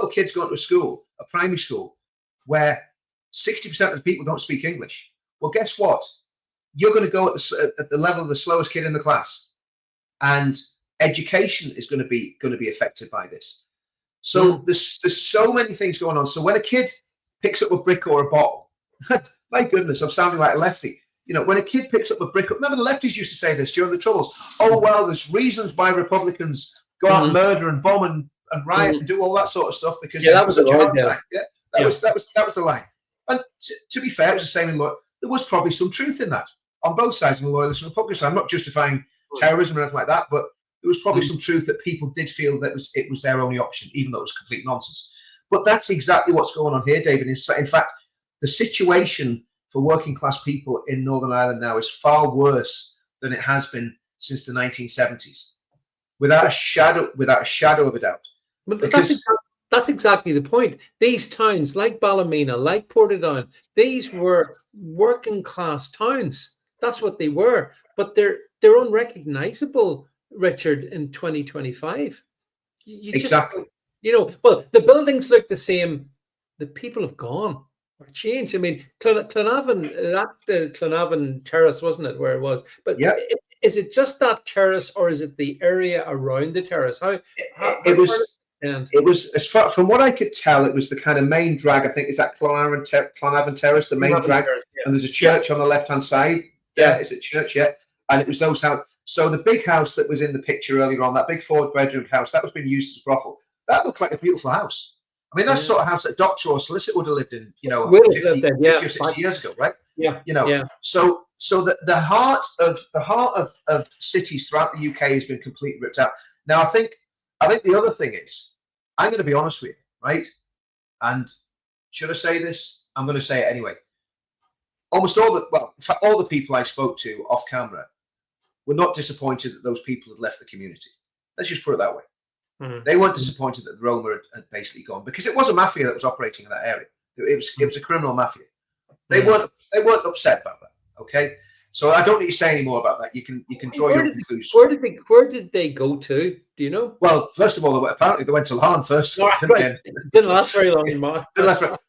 kid's going to a school, a primary school, where 60% of the people don't speak English, well, guess what? You're going to go at the level of the slowest kid in the class, and education is going to be affected by this. So there's so many things going on. So when a kid picks up a brick or a bottle, my goodness, I'm sounding like a lefty. You know, when a kid picks up a brick, remember the lefties used to say this during the Troubles. Oh well, there's reasons why Republicans go out and murder and bomb and riot and do all that sort of stuff because they have such a hard time. Yeah, that was the line. And to be fair, it was the same in law. There was probably some truth in that on both sides, on the loyalist and Republican side. I'm not justifying terrorism or anything like that, but there was probably some truth that people did feel that it was their only option, even though it was complete nonsense. But that's exactly what's going on here, David. In fact, the situation for working class people in Northern Ireland now is far worse than it has been since the 1970s, without a shadow of a doubt. But that's exactly the point. These towns, like Ballymena, like Portadown, these were working class towns. That's what they were. But they're unrecognizable, Richard, in 2025. Exactly. Well, the buildings look the same. The people have gone or changed. I mean, Clonavon Terrace, wasn't it, where it was? But is it just that terrace, or is it the area around the terrace? It was, as far from what I could tell, it was the kind of main drag. I think is that Clonavon Terrace, the main drag, and there's a church on the left-hand side. Yeah, is it church? Yeah, and it was those houses. So the big house that was in the picture earlier on, that big 4-bedroom house, that was being used as a brothel. That looked like a beautiful house. I mean, that's the sort of house that a doctor or solicitor would have lived in, 50 or 60 years ago, right? Yeah. So the heart of cities throughout the UK has been completely ripped out. Now, I think the other thing is, I'm going to be honest with you, right? And should I say this? I'm going to say it anyway. Almost all the people I spoke to off camera were not disappointed that those people had left the community. Let's just put it that way. They weren't disappointed that Roma had basically gone, because it was a mafia that was operating in that area. It was a criminal mafia. They weren't upset about that. Okay, so I don't need to say any more about that. You can draw your conclusions. Where did they go to? Do you know? Well, first of all, apparently they went to Larne first. Didn't last very long in March.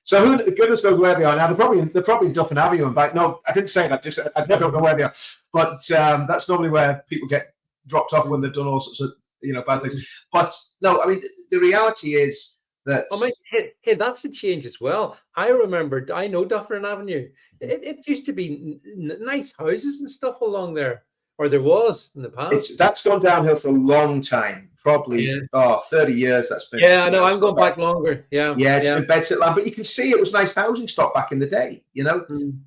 So goodness knows where they are now. They're probably in Duffin Abbey and back. No, I didn't say that. Just I don't know where they are. But that's normally where people get dropped off when they've done all sorts of bad things. But no, I mean the reality is that. I mean, hey, that's a change as well. I know Dufferin Avenue. It used to be nice houses and stuff along there, or there was in the past. That's gone downhill for a long time, probably 30 years. That's been. Yeah, I know. I'm going back longer. Yeah, it's been bedsit land, but you can see it was nice housing stock back in the day,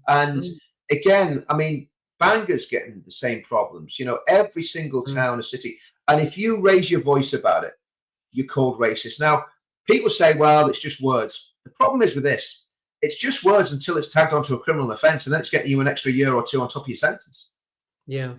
And again, I mean, Bangor's getting the same problems. Every single town or city, and if you raise your voice about it, you're called racist. Now, people say, well, it's just words. The problem is with this, it's just words until it's tagged onto a criminal offence, and then it's getting you an extra year or two on top of your sentence. Yeah.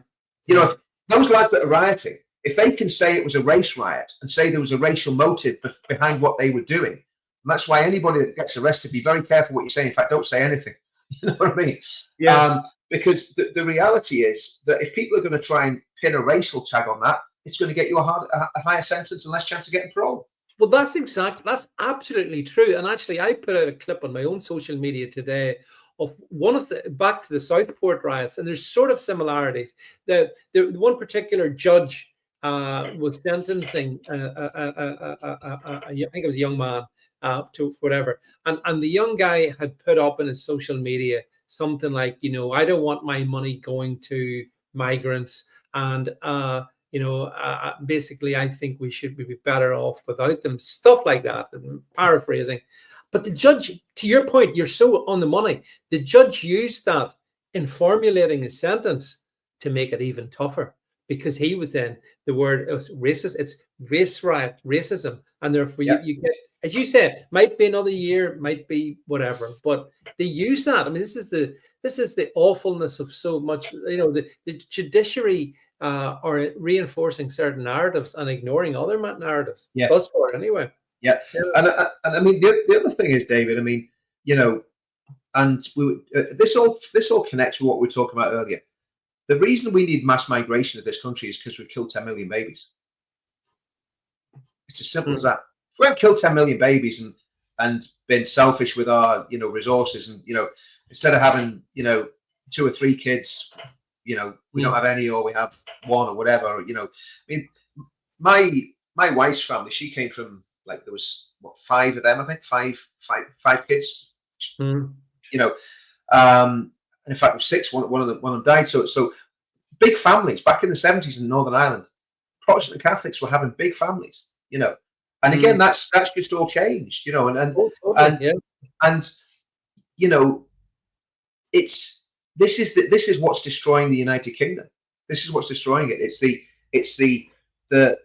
If those lads that are rioting, if they can say it was a race riot and say there was a racial motive behind what they were doing, and that's why anybody that gets arrested, be very careful what you say. In fact, don't say anything. You know what I mean? Yeah. Because the reality is that if people are going to try and pin a racial tag on that, it's going to get you a higher sentence and less chance of getting parole. Well, that's absolutely true. And actually, I put out a clip on my own social media today of back to the Southport riots, and there's sort of similarities. The one particular judge was sentencing, I think it was a young man to whatever, and the young guy had put up in his social media something like, I don't want my money going to migrants, and basically, I think we should be better off without them. Stuff like that, paraphrasing. But the judge, to your point, you're so on the money. The judge used that in formulating his sentence to make it even tougher, because he was then, the word was racist. It's race riot, racism, and therefore you get as you said, might be another year, might be whatever, but they use that. I mean, this is the awfulness of so much. You know, the judiciary are reinforcing certain narratives and ignoring other narratives. Yeah, Thus far, anyway. yeah. And I mean, the other thing is, David. I mean, you know, and this all connects with what we were talking about earlier. The reason we need mass migration of this country is because we've killed 10 million babies. It's as simple as that. If we hadn't killed 10 million babies and been selfish with our, you know, resources, and, you know, instead of having, you know, 2 or 3 kids, you know, we don't have any, or we have 1 or whatever, you know. I mean, my wife's family, she came from, like, there was what, 5 of them, I think, five kids, you know. In fact, it was 6. One of them died. So big families back in the 70s in Northern Ireland. Protestant Catholics were having big families, you know. And again, that's just all changed, you know. And you know, this is what's destroying the United Kingdom. This is what's destroying it. It's the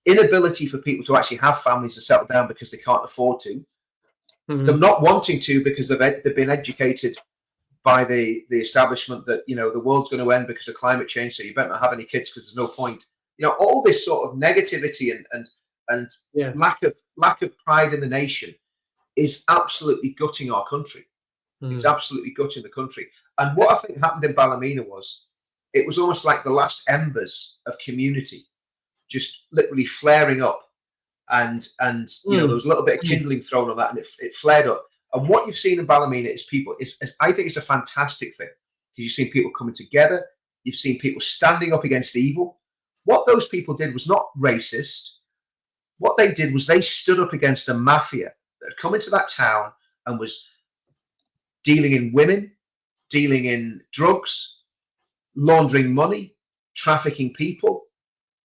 inability for people to actually have families to settle down because they can't afford to. Them not wanting to because they've been educated by the establishment that, you know, the world's going to end because of climate change, so you better not have any kids because there's no point. You know, all this sort of negativity and lack of pride in the nation is absolutely gutting our country. It's absolutely gutting the country. And what I think happened in Ballymena was, it was almost like the last embers of community just literally flaring up, and you know, there was a little bit of kindling thrown on that, and it flared up. And what you've seen in Ballymena is people, I think it's a fantastic thing, because you've seen people coming together, you've seen people standing up against evil. What those people did was not racist. What they did was they stood up against a mafia that had come into that town and was dealing in women, dealing in drugs, laundering money, trafficking people.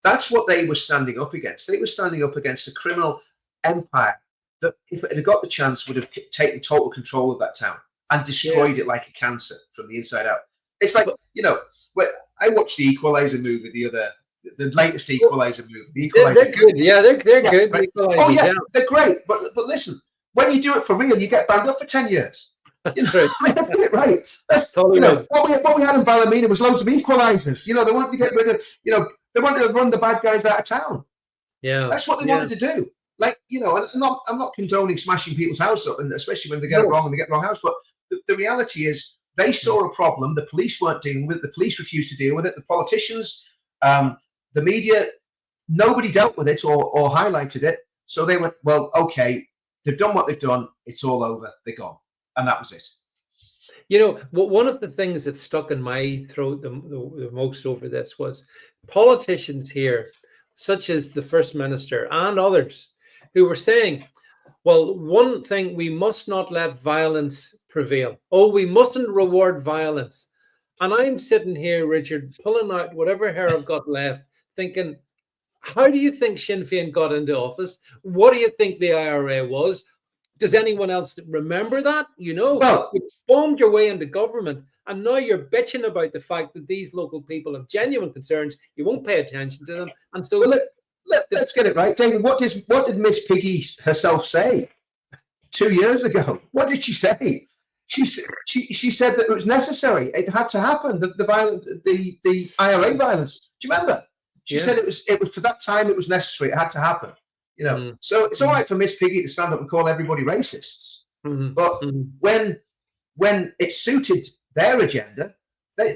That's what they were standing up against. They were standing up against a criminal empire that, if it had got the chance, would have taken total control of that town and destroyed it like a cancer from the inside out. It's like, you know, I watched the Equalizer movie the latest Equalizer movie. The Equalizer. They're good. Yeah, they're good. Right. Oh yeah, they're great. But listen, when you do it for real, you get banned up for 10 years. That's right. I mean, get it right. That's totally, you know, what we had in Ballymena was loads of equalizers. You know, they wanted to get rid of, you know, they wanted to run the bad guys out of town. Yeah, that's what they wanted to do. Like, you know, and I'm not condoning smashing people's house up, and especially when they get it wrong and they get the wrong house. But the reality is, they saw a problem. The police weren't dealing with it. The police refused to deal with it. The politicians, the media, nobody dealt with it or highlighted it. So they went, well, okay, they've done what they've done. It's all over. They're gone. And that was it. You know, one of the things that stuck in my throat the most over this was politicians here, such as the First Minister and others, who were saying, well, one thing, we must not let violence prevail. Oh, we mustn't reward violence. And I'm sitting here, Richard, pulling out whatever hair I've got left, thinking, how do you think Sinn Féin got into office? What do you think the IRA was? Does anyone else remember that? You know, well, you bombed your way into government, and now you're bitching about the fact that these local people have genuine concerns. You won't pay attention to them, and so well, let's get it right, David. What did Miss Piggy herself say 2 years ago? What did she say? She said that it was necessary. It had to happen. The IRA violence. Do you remember? She said it was for that time. It was necessary. It had to happen. You know, so it's all right for Miss Piggy to stand up and call everybody racists, but when it suited their agenda, they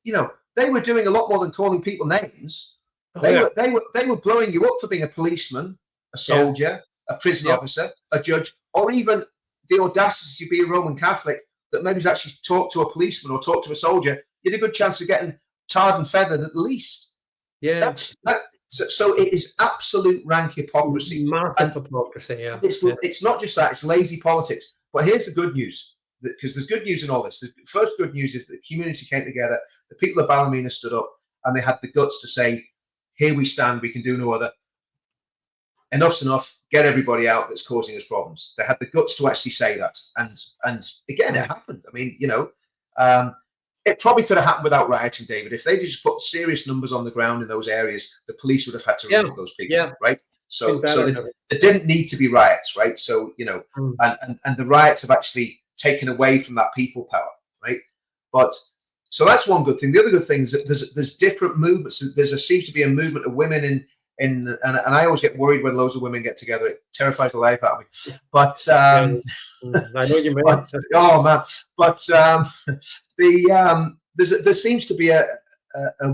you know, they were doing a lot more than calling people names. They were blowing you up for being a policeman, a soldier, a prison officer, a judge, or even the audacity to be a Roman Catholic that maybe actually talk to a policeman or talk to a soldier. You had a good chance of getting tarred and feathered at the least. Yeah, So it is absolute rank hypocrisy. Massive hypocrisy, yeah. It's not just that, it's lazy politics. But here's the good news, because there's good news in all this. The first good news is that the community came together, the people of Ballymena stood up, and they had the guts to say, here we stand, we can do no other. Enough's enough, get everybody out that's causing us problems. They had the guts to actually say that. And again, it happened. I mean, you know, it probably could have happened without rioting, David. If they just put serious numbers on the ground in those areas, the police would have had to remove those people, right? So better there didn't need to be riots, right? So, you know, and the riots have actually taken away from that people power, right? But so that's one good thing. The other good thing is that there's different movements. Seems to be a movement of women and I always get worried when loads of women get together. It terrifies the life out of me. But I know you mean. but oh man, but there seems to be a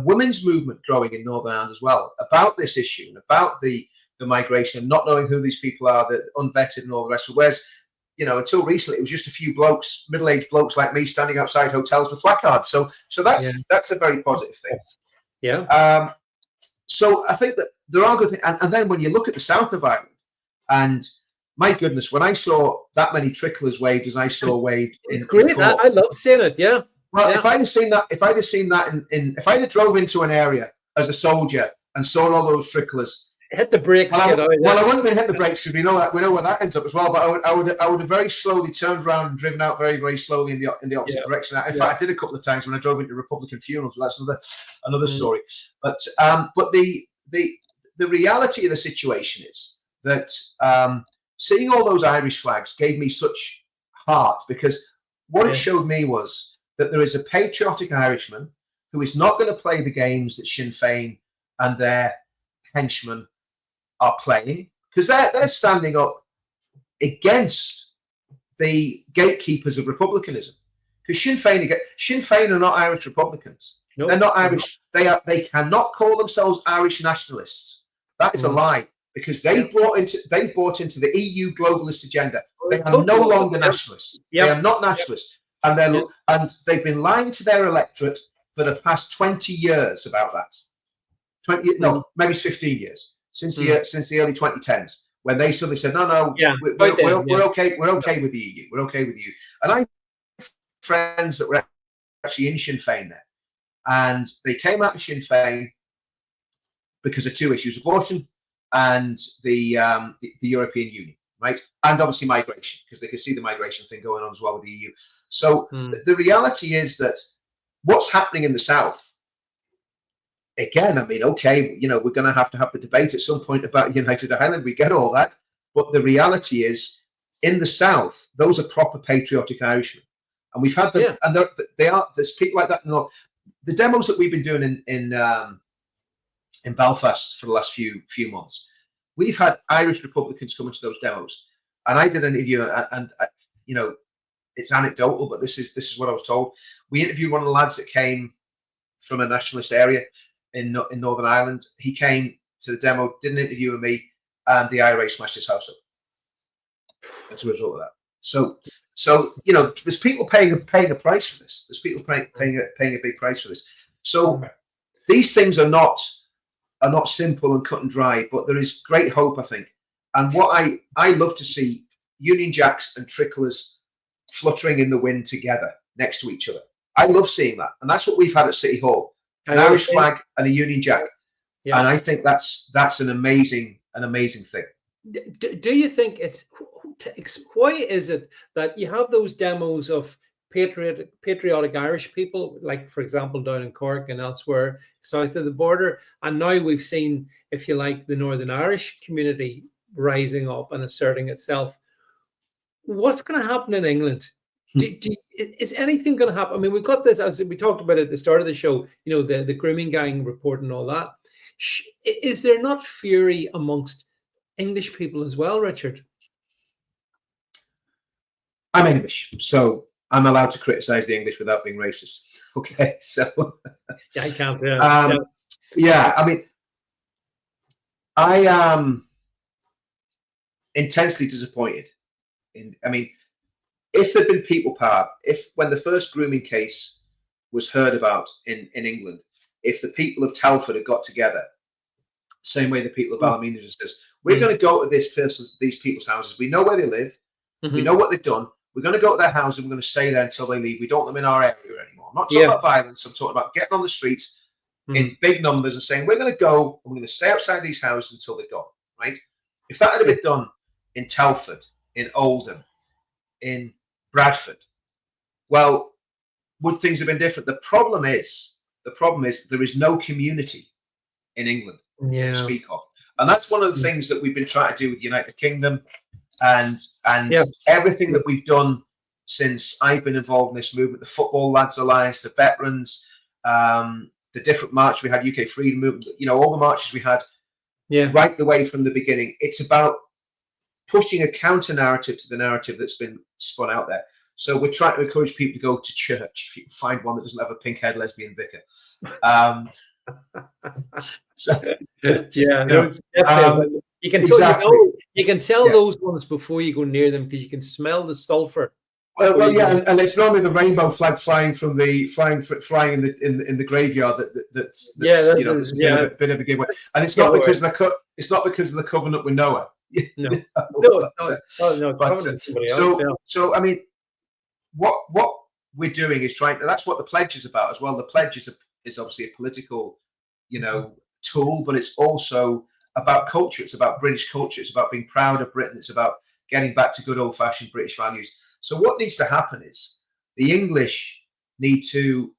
women's movement growing in Northern Ireland as well about this issue and about the migration and not knowing who these people are, the unvetted and all the rest of it. Whereas, you know, until recently, it was just a few blokes, middle-aged blokes like me, standing outside hotels with placards. So that's a very positive thing. Yeah. So I think that there are good things. And then when you look at the south of Ireland, and my goodness, when I saw that many tricklers waved as I saw waved in Great. Cork, I love seeing it. Yeah. Well, if I'd have seen that, if I'd have drove into an area as a soldier and saw all those tricklers, hit the brakes. Well, I wouldn't have hit the brakes because we know where that ends up as well. But I would have very slowly turned around and driven out very, very slowly in the opposite direction. In fact, I did a couple of times when I drove into Republican funerals. But that's another story. But the reality of the situation is that seeing all those Irish flags gave me such heart, because what it showed me was that there is a patriotic Irishman who is not going to play the games that Sinn Féin and their henchmen are playing, because they're standing up against the gatekeepers of republicanism. Because Sinn Féin are not Irish Republicans. No, they're not Irish. They cannot call themselves Irish nationalists. That is a lie, because they bought into the EU globalist agenda. They are no longer nationalists. They are not nationalists, and they've been lying to their electorate for the past 20 years about that. Maybe it's 15 years since the early 2010s, when they suddenly said, no, we're okay with the EU. We're okay with the EU. And I have friends that were actually in Sinn Féin there, and they came out of Sinn Féin because of two issues: abortion and the European Union, right? And obviously migration, because they could see the migration thing going on as well with the EU. So the reality is that what's happening in the South, again, I mean, okay, you know, we're going to have the debate at some point about United Ireland. We get all that. But the reality is, in the South, those are proper patriotic Irishmen. And we've had them, and there's people like that. No, the demos that we've been doing in Belfast for the last few months, we've had Irish Republicans coming to those demos. And I did an interview, and you know, it's anecdotal, but this is what I was told. We interviewed one of the lads that came from a nationalist area in Northern Ireland. He came to the demo, did an interview with me, and the IRA smashed his house up as a result of that. So you know, there's people paying a price for this. There's people paying a big price for this. So these things are not simple and cut and dry, but there is great hope, I think. And what I love to see, Union Jacks and tricklers fluttering in the wind together next to each other. I love seeing that, and that's what we've had at City Hall: an Irish flag and a Union Jack. And I think that's an amazing thing. Do you think why is it that you have those demos of patriotic Irish people, like, for example, down in Cork and elsewhere south of the border, and now we've seen, if you like, the Northern Irish community rising up and asserting itself? What's going to happen in England? Is anything going to happen? I mean, we've got this, as we talked about at the start of the show, you know, the grooming gang report and all that. Is there not fury amongst English people as well, Richard? I'm English, so I'm allowed to criticize the English without being racist. Okay, so I can't. Yeah, I mean, I am intensely disappointed. If there'd been people power, when the first grooming case was heard about in England, if the people of Telford had got together, same way the people of Ballymena just says, we're going to go to these people's houses. We know where they live. We know what they've done. We're going to go to their houses. We're going to stay there until they leave. We don't want them in our area anymore. I'm not talking about violence. I'm talking about getting on the streets in big numbers and saying, we're going to go and we're going to stay outside these houses until they're gone, right? If that had been done in Telford, in Oldham, in Bradford, well, would things have been different? The problem is there is no community in England to speak of. And that's one of the things that we've been trying to do with the United Kingdom, and Yeah. everything that we've done since I've been involved in this movement, the Football Lads Alliance, the veterans, the different march we had, UK Freedom Movement, all the marches we had, right the way from the beginning. It's about pushing a counter narrative to the narrative that's been spun out there. So we're trying to encourage people to go to church if you can find one that doesn't have a pink-haired lesbian vicar. You can you can tell those ones before you go near them, because you can smell the sulfur. Well, yeah, and it's normally the rainbow flag flying in the graveyard that's a bit of a giveaway, and it's not because of the covenant with Noah. So I mean, what we're doing is trying. That's what the pledge is about as well. The pledge is obviously a political, tool, but it's also about culture. It's about British culture. It's about being proud of Britain. It's about getting back to good old-fashioned British values. So what needs to happen is the English need to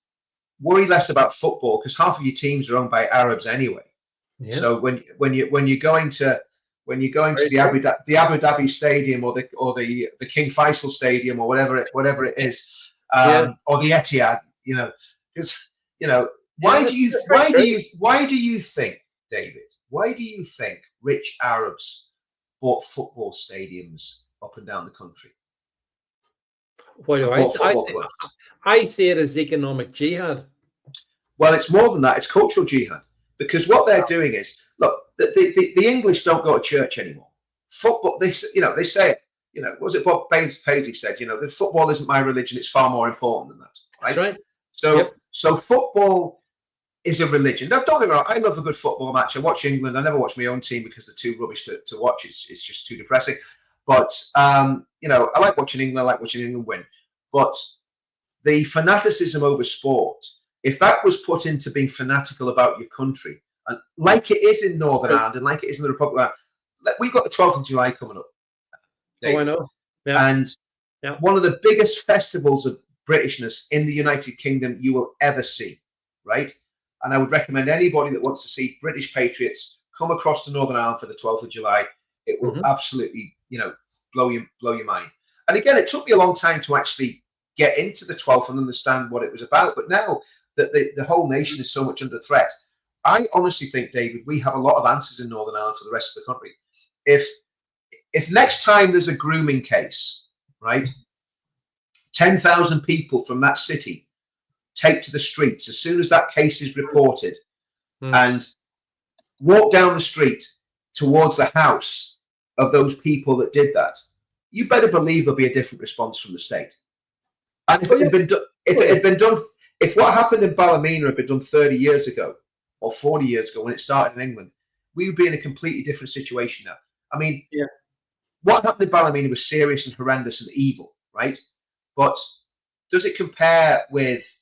worry less about football, because half of your teams are owned by Arabs anyway. Yeah. So when you're going to the Abu Dhabi Stadium or the King Faisal Stadium or whatever it is, or the Etihad, because why do you think, David? Why do you think rich Arabs bought football stadiums up and down the country? What do I see it as economic jihad. Well, it's more than that. It's cultural jihad, because what they're doing is, look, the English don't go to church anymore. Football, they say, was it Bob Paisley said, the football isn't my religion. It's far more important than that. Right? That's right. So football is a religion. Now, don't get me wrong, I love a good football match. I watch England. I never watch my own team because they're too rubbish to watch. It's just too depressing. But, I like watching England. I like watching England win. But the fanaticism over sport, if that was put into being fanatical about your country, and like it is in Northern Ireland and like it is in the Republic of Ireland, we've got the 12th of July coming up. Dave. Oh, I know. Yeah. And one of the biggest festivals of Britishness in the United Kingdom you will ever see, right? And I would recommend anybody that wants to see British patriots come across to Northern Ireland for the 12th of July. It will absolutely, blow your mind. And again, it took me a long time to actually get into the 12th and understand what it was about. But now that the whole nation is so much under threat, I honestly think, David, we have a lot of answers in Northern Ireland for the rest of the country. If next time there's a grooming case, right, 10,000 people from that city take to the streets as soon as that case is reported and walk down the street towards the house of those people that did that, you better believe there'll be a different response from the state. And if it had been done, if what happened in Ballymena had been done 30 years ago or 40 years ago when it started in England, we would be in a completely different situation now. I mean, what happened in Ballymena was serious and horrendous and evil, right? But does it compare with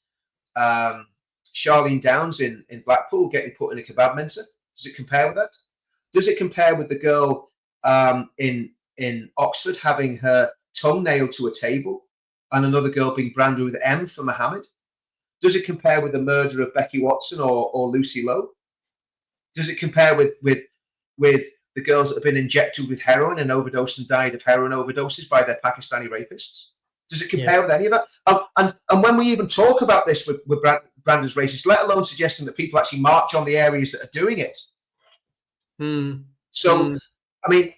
Charlene Downs in Blackpool getting put in a kebab mincer? Does it compare with that? Does it compare with the girl in Oxford having her tongue nailed to a table and another girl being branded with M for Mohammed? Does it compare with the murder of Becky Watson or Lucy Lowe? Does it compare with the girls that have been injected with heroin and overdosed and died of heroin overdoses by their Pakistani rapists? Does it compare with any of that? And when we even talk about this with branded as racist, let alone suggesting that people actually march on the areas that are doing it. So, I mean,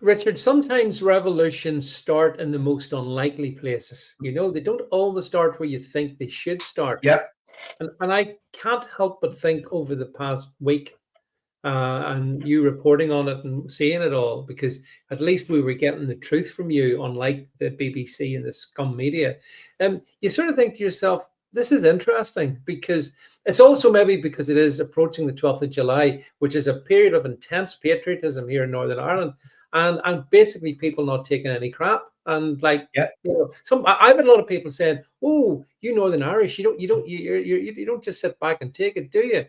Richard, sometimes revolutions start in the most unlikely places. They don't always start where you think they should start. Yep. And I can't help but think over the past week, and you reporting on it and seeing it all, because at least we were getting the truth from you, unlike the BBC and the scum media. You sort of think to yourself, this is interesting, because it's also maybe because it is approaching the 12th of July, which is a period of intense patriotism here in Northern Ireland, and basically people not taking any crap. And I've had a lot of people saying, "Oh, you Northern Irish, you don't just sit back and take it, do you?"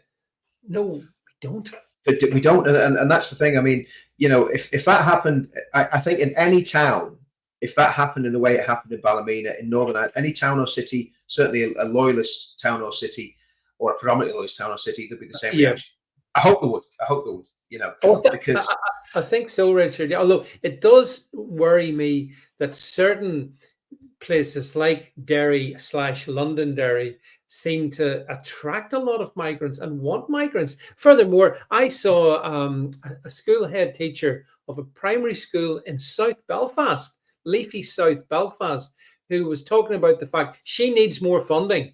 No, we don't. We don't, and that's the thing. I mean, if that happened, I think in any town, if that happened in the way it happened in Ballymena, in Northern Ireland, any town or city, certainly a loyalist town or city, or a predominantly loyalist town or city, there'd be the same reaction. I hope they would. I hope they would. Because I think so, Richard. Although it does worry me that certain places like Derry/Londonderry seem to attract a lot of migrants and want migrants. Furthermore, I saw a school head teacher of a primary school in South Belfast, leafy South Belfast, who was talking about the fact she needs more funding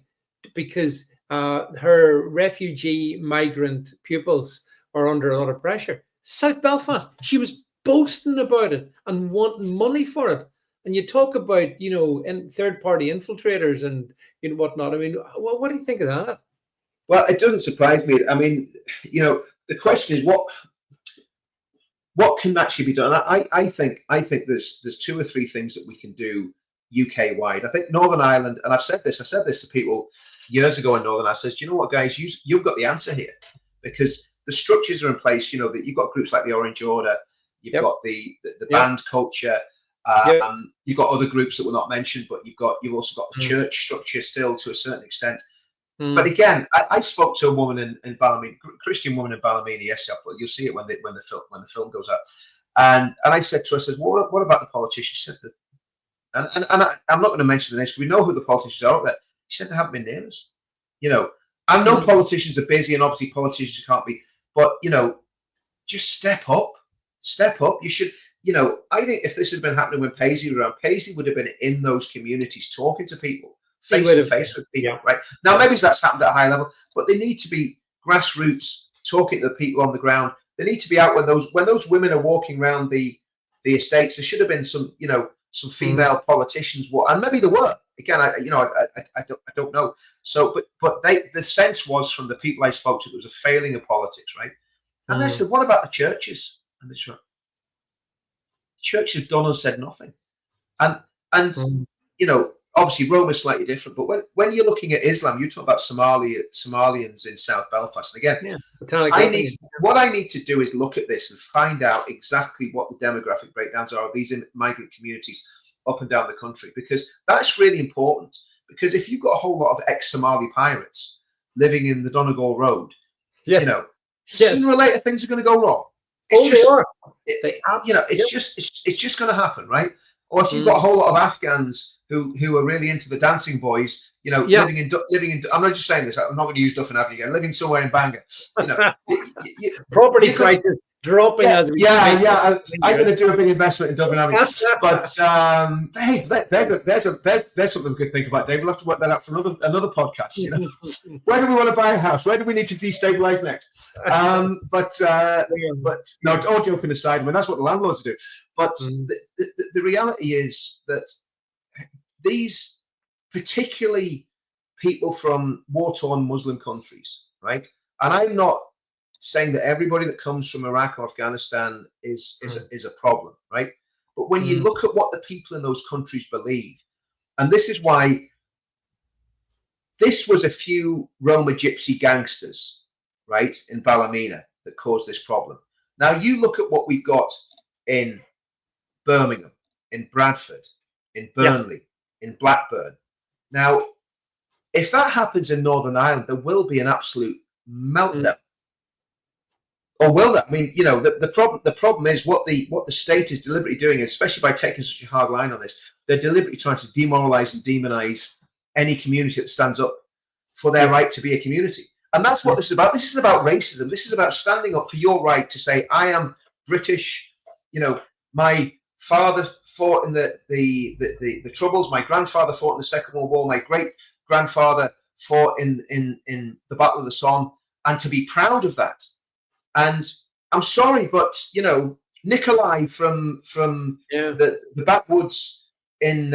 because her refugee migrant pupils are under a lot of pressure. South Belfast, she was boasting about it and wanting money for it. And you talk about, and third-party infiltrators and whatnot. I mean, what do you think of that? Well, it doesn't surprise me. I mean, the question is what can actually be done. I think there's two or three things that we can do UK wide. I think Northern Ireland, and I said this to people years ago in Northern Ireland. I says, do you know what, guys, you've got the answer here, because the structures are in place. That you've got groups like the Orange Order, you've got the band culture. You've got other groups that were not mentioned, but you've also got the church structure still to a certain extent. But again, I spoke to a woman in Ballymena, Christian woman in Ballymena yesterday. You'll see it when the film goes out. And I said to her, I said, well, what about the politicians? She said that, and I'm not going to mention the names. We know who the politicians are up there. She said they haven't been near us. I know politicians are busy, and obviously politicians can't be. But just step up. Step up. You should. I think if this had been happening when Paisley was around, Paisley would have been in those communities talking to people, face to face with people, right? Now, maybe that's happened at a high level, but they need to be grassroots, talking to the people on the ground. They need to be out when those women are walking around the estates. There should have been some female politicians, and maybe there were. Again, I don't know. So, but the sense was from the people I spoke to, there was a failing of politics, right? And I said, what about the churches? And they said, church have done and said nothing, and obviously Rome is slightly different, but when you're looking at Islam, you talk about Somalians in South Belfast. And again, what I need to do is look at this and find out exactly what the demographic breakdowns are of these migrant communities up and down the country, because that's really important. Because if you've got a whole lot of ex-Somali pirates living in the Donegal Road, sooner or later things are going to go wrong. It's just going to happen, right? Or if you've got a whole lot of Afghans who are really into the dancing boys, living in. I'm not just saying this. I'm not going to use Duffin Avenue again. Living somewhere in Bangor, property prices dropping as we I'm going to do a big investment in Dublin Avenue. But hey, there's something we could think about, Dave. We'll have to work that out for another podcast. Where do we want to buy a house? Where do we need to destabilize next? But no, all joking aside, I mean, that's what the landlords do. But the reality is that these, particularly people from war-torn Muslim countries, right? And I'm not saying that everybody that comes from Iraq or Afghanistan is a problem, right? But when you look at what the people in those countries believe, and this is why this was a few Roma gypsy gangsters, right, in Ballymena that caused this problem. Now you look at what we've got in Birmingham, in Bradford, in Burnley, in Blackburn. Now, if that happens in Northern Ireland, there will be an absolute meltdown. Or will that? I mean, the problem is what the state is deliberately doing, especially by taking such a hard line on this. They're deliberately trying to demoralize and demonize any community that stands up for their right to be a community. And that's what this is about. This isn't about racism. This is about standing up for your right to say, I am British. My father fought in the Troubles. My grandfather fought in the Second World War. My great grandfather fought in the Battle of the Somme, and to be proud of that. And I'm sorry, but Nikolai from the backwoods in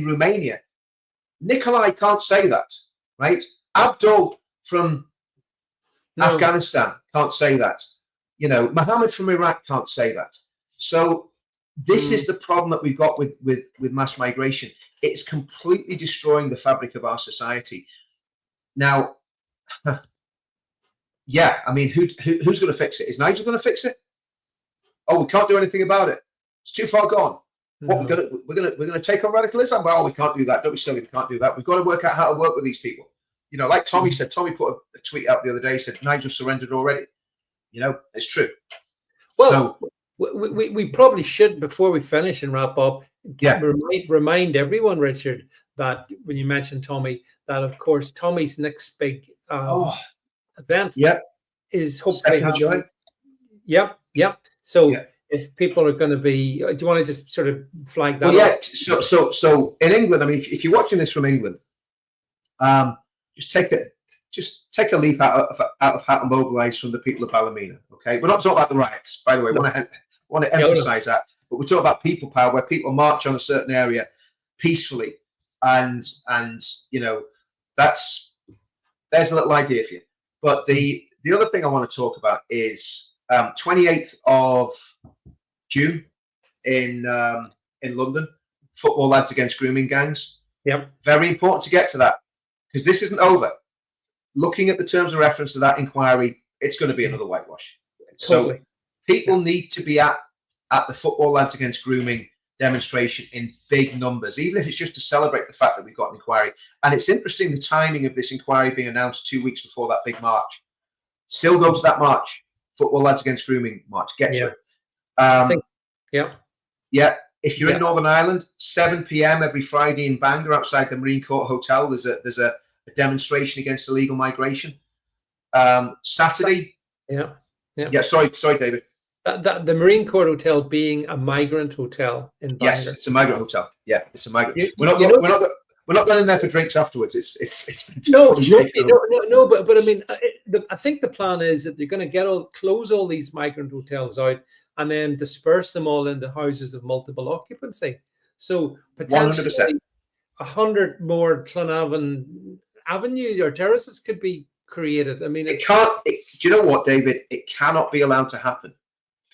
Romania, Nikolai can't say that, right? Abdul from Afghanistan can't say that. Mohammed from Iraq can't say that. So this is the problem that we've got with mass migration. It's completely destroying the fabric of our society. Now, I mean, who's going to fix it? Is Nigel going to fix it? Oh, we can't do anything about it. It's too far gone. What we're going to take on radicalism? Well, we can't do that. Don't be silly. We can't do that. We've got to work out how to work with these people. like Tommy said, Tommy put a tweet out the other day, said Nigel surrendered already. It's true. Well, so we probably should, before we finish and wrap up, remind everyone, Richard, that when you mentioned Tommy, that of course Tommy's next big event is hopefully 2nd of July. Yep. So if people are going to be, do you want to just sort of flag that? Well, so in England, I mean, if you're watching this from England, just take a leaf out of hat and mobilise from the people of Ballymena. Okay, we're not talking about the riots, by the way. I want to emphasise that, but we're talking about people power, where people march on a certain area peacefully, and there's a little idea for you. But the other thing I want to talk about is 28th of June in London, football lads against grooming gangs. Yep. Very important to get to that, because this isn't over. Looking at the terms of reference to that inquiry, it's going to be another whitewash. Totally. So people need to be at the football lads against grooming demonstration in big numbers, even if it's just to celebrate the fact that we've got an inquiry. And it's interesting, the timing of this inquiry being announced 2 weeks before that big march. Still go to that march, football lads against grooming march. Get to it. I think, if you're in Northern Ireland, 7 p.m. every Friday in Bangor, outside the Marine Court Hotel, there's a demonstration against illegal migration. Saturday. Sorry, David. The Marine Court Hotel being a migrant hotel in Bangor. Yes, it's a migrant hotel. Yeah, it's a migrant. We're not going in there for drinks afterwards. It's been no, but I mean, I think the plan is that they're going to close all these migrant hotels out and then disperse them all into houses of multiple occupancy. So potentially 100 more Clonavon Avenue or terraces could be created. I mean, it can't. Do you know what, David? It cannot be allowed to happen.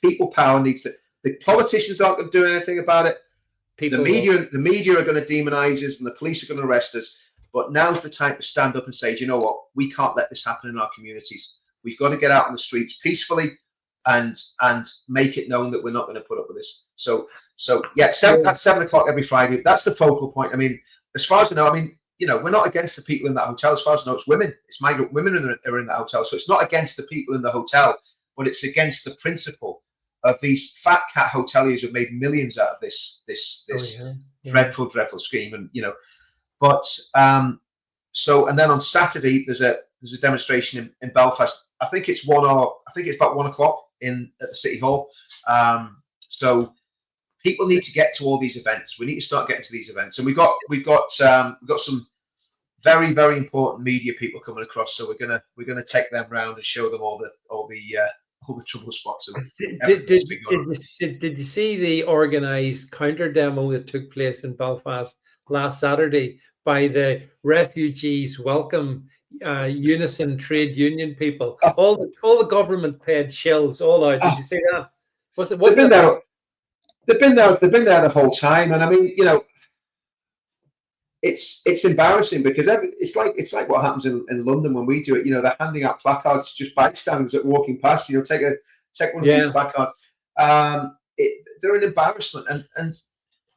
People power needs to. The politicians aren't going to do anything about it. The media are going to demonize us, and the police are going to arrest us. But now's the time to stand up and say, do you know what? We can't let this happen in our communities. We've got to get out on the streets peacefully and make it known that we're not going to put up with this. So at 7 o'clock every Friday. That's the focal point. I mean, as far as I know, we're not against the people in that hotel. As far as I know, it's women. It's migrant women are in that hotel. So it's not against the people in the hotel, but it's against the principle of these fat cat hoteliers who've made millions out of this dreadful scheme. And but and then on Saturday there's a demonstration in Belfast. I think it's about 1 o'clock at the City Hall. So people need to get to all these events. We need to start getting to these events, and we've got some very, very important media people coming across. So we're gonna take them round and show them all the trouble spots. Did you see the organised counter demo that took place in Belfast last Saturday by the Refugees Welcome Unison trade union people? All the government paid shills all out. Did you see that? They've been there the whole time, and I mean, it's embarrassing because it's like what happens in London when we do it. They're handing out placards to just bystanders that are walking past. Take one of these placards. They're an embarrassment, and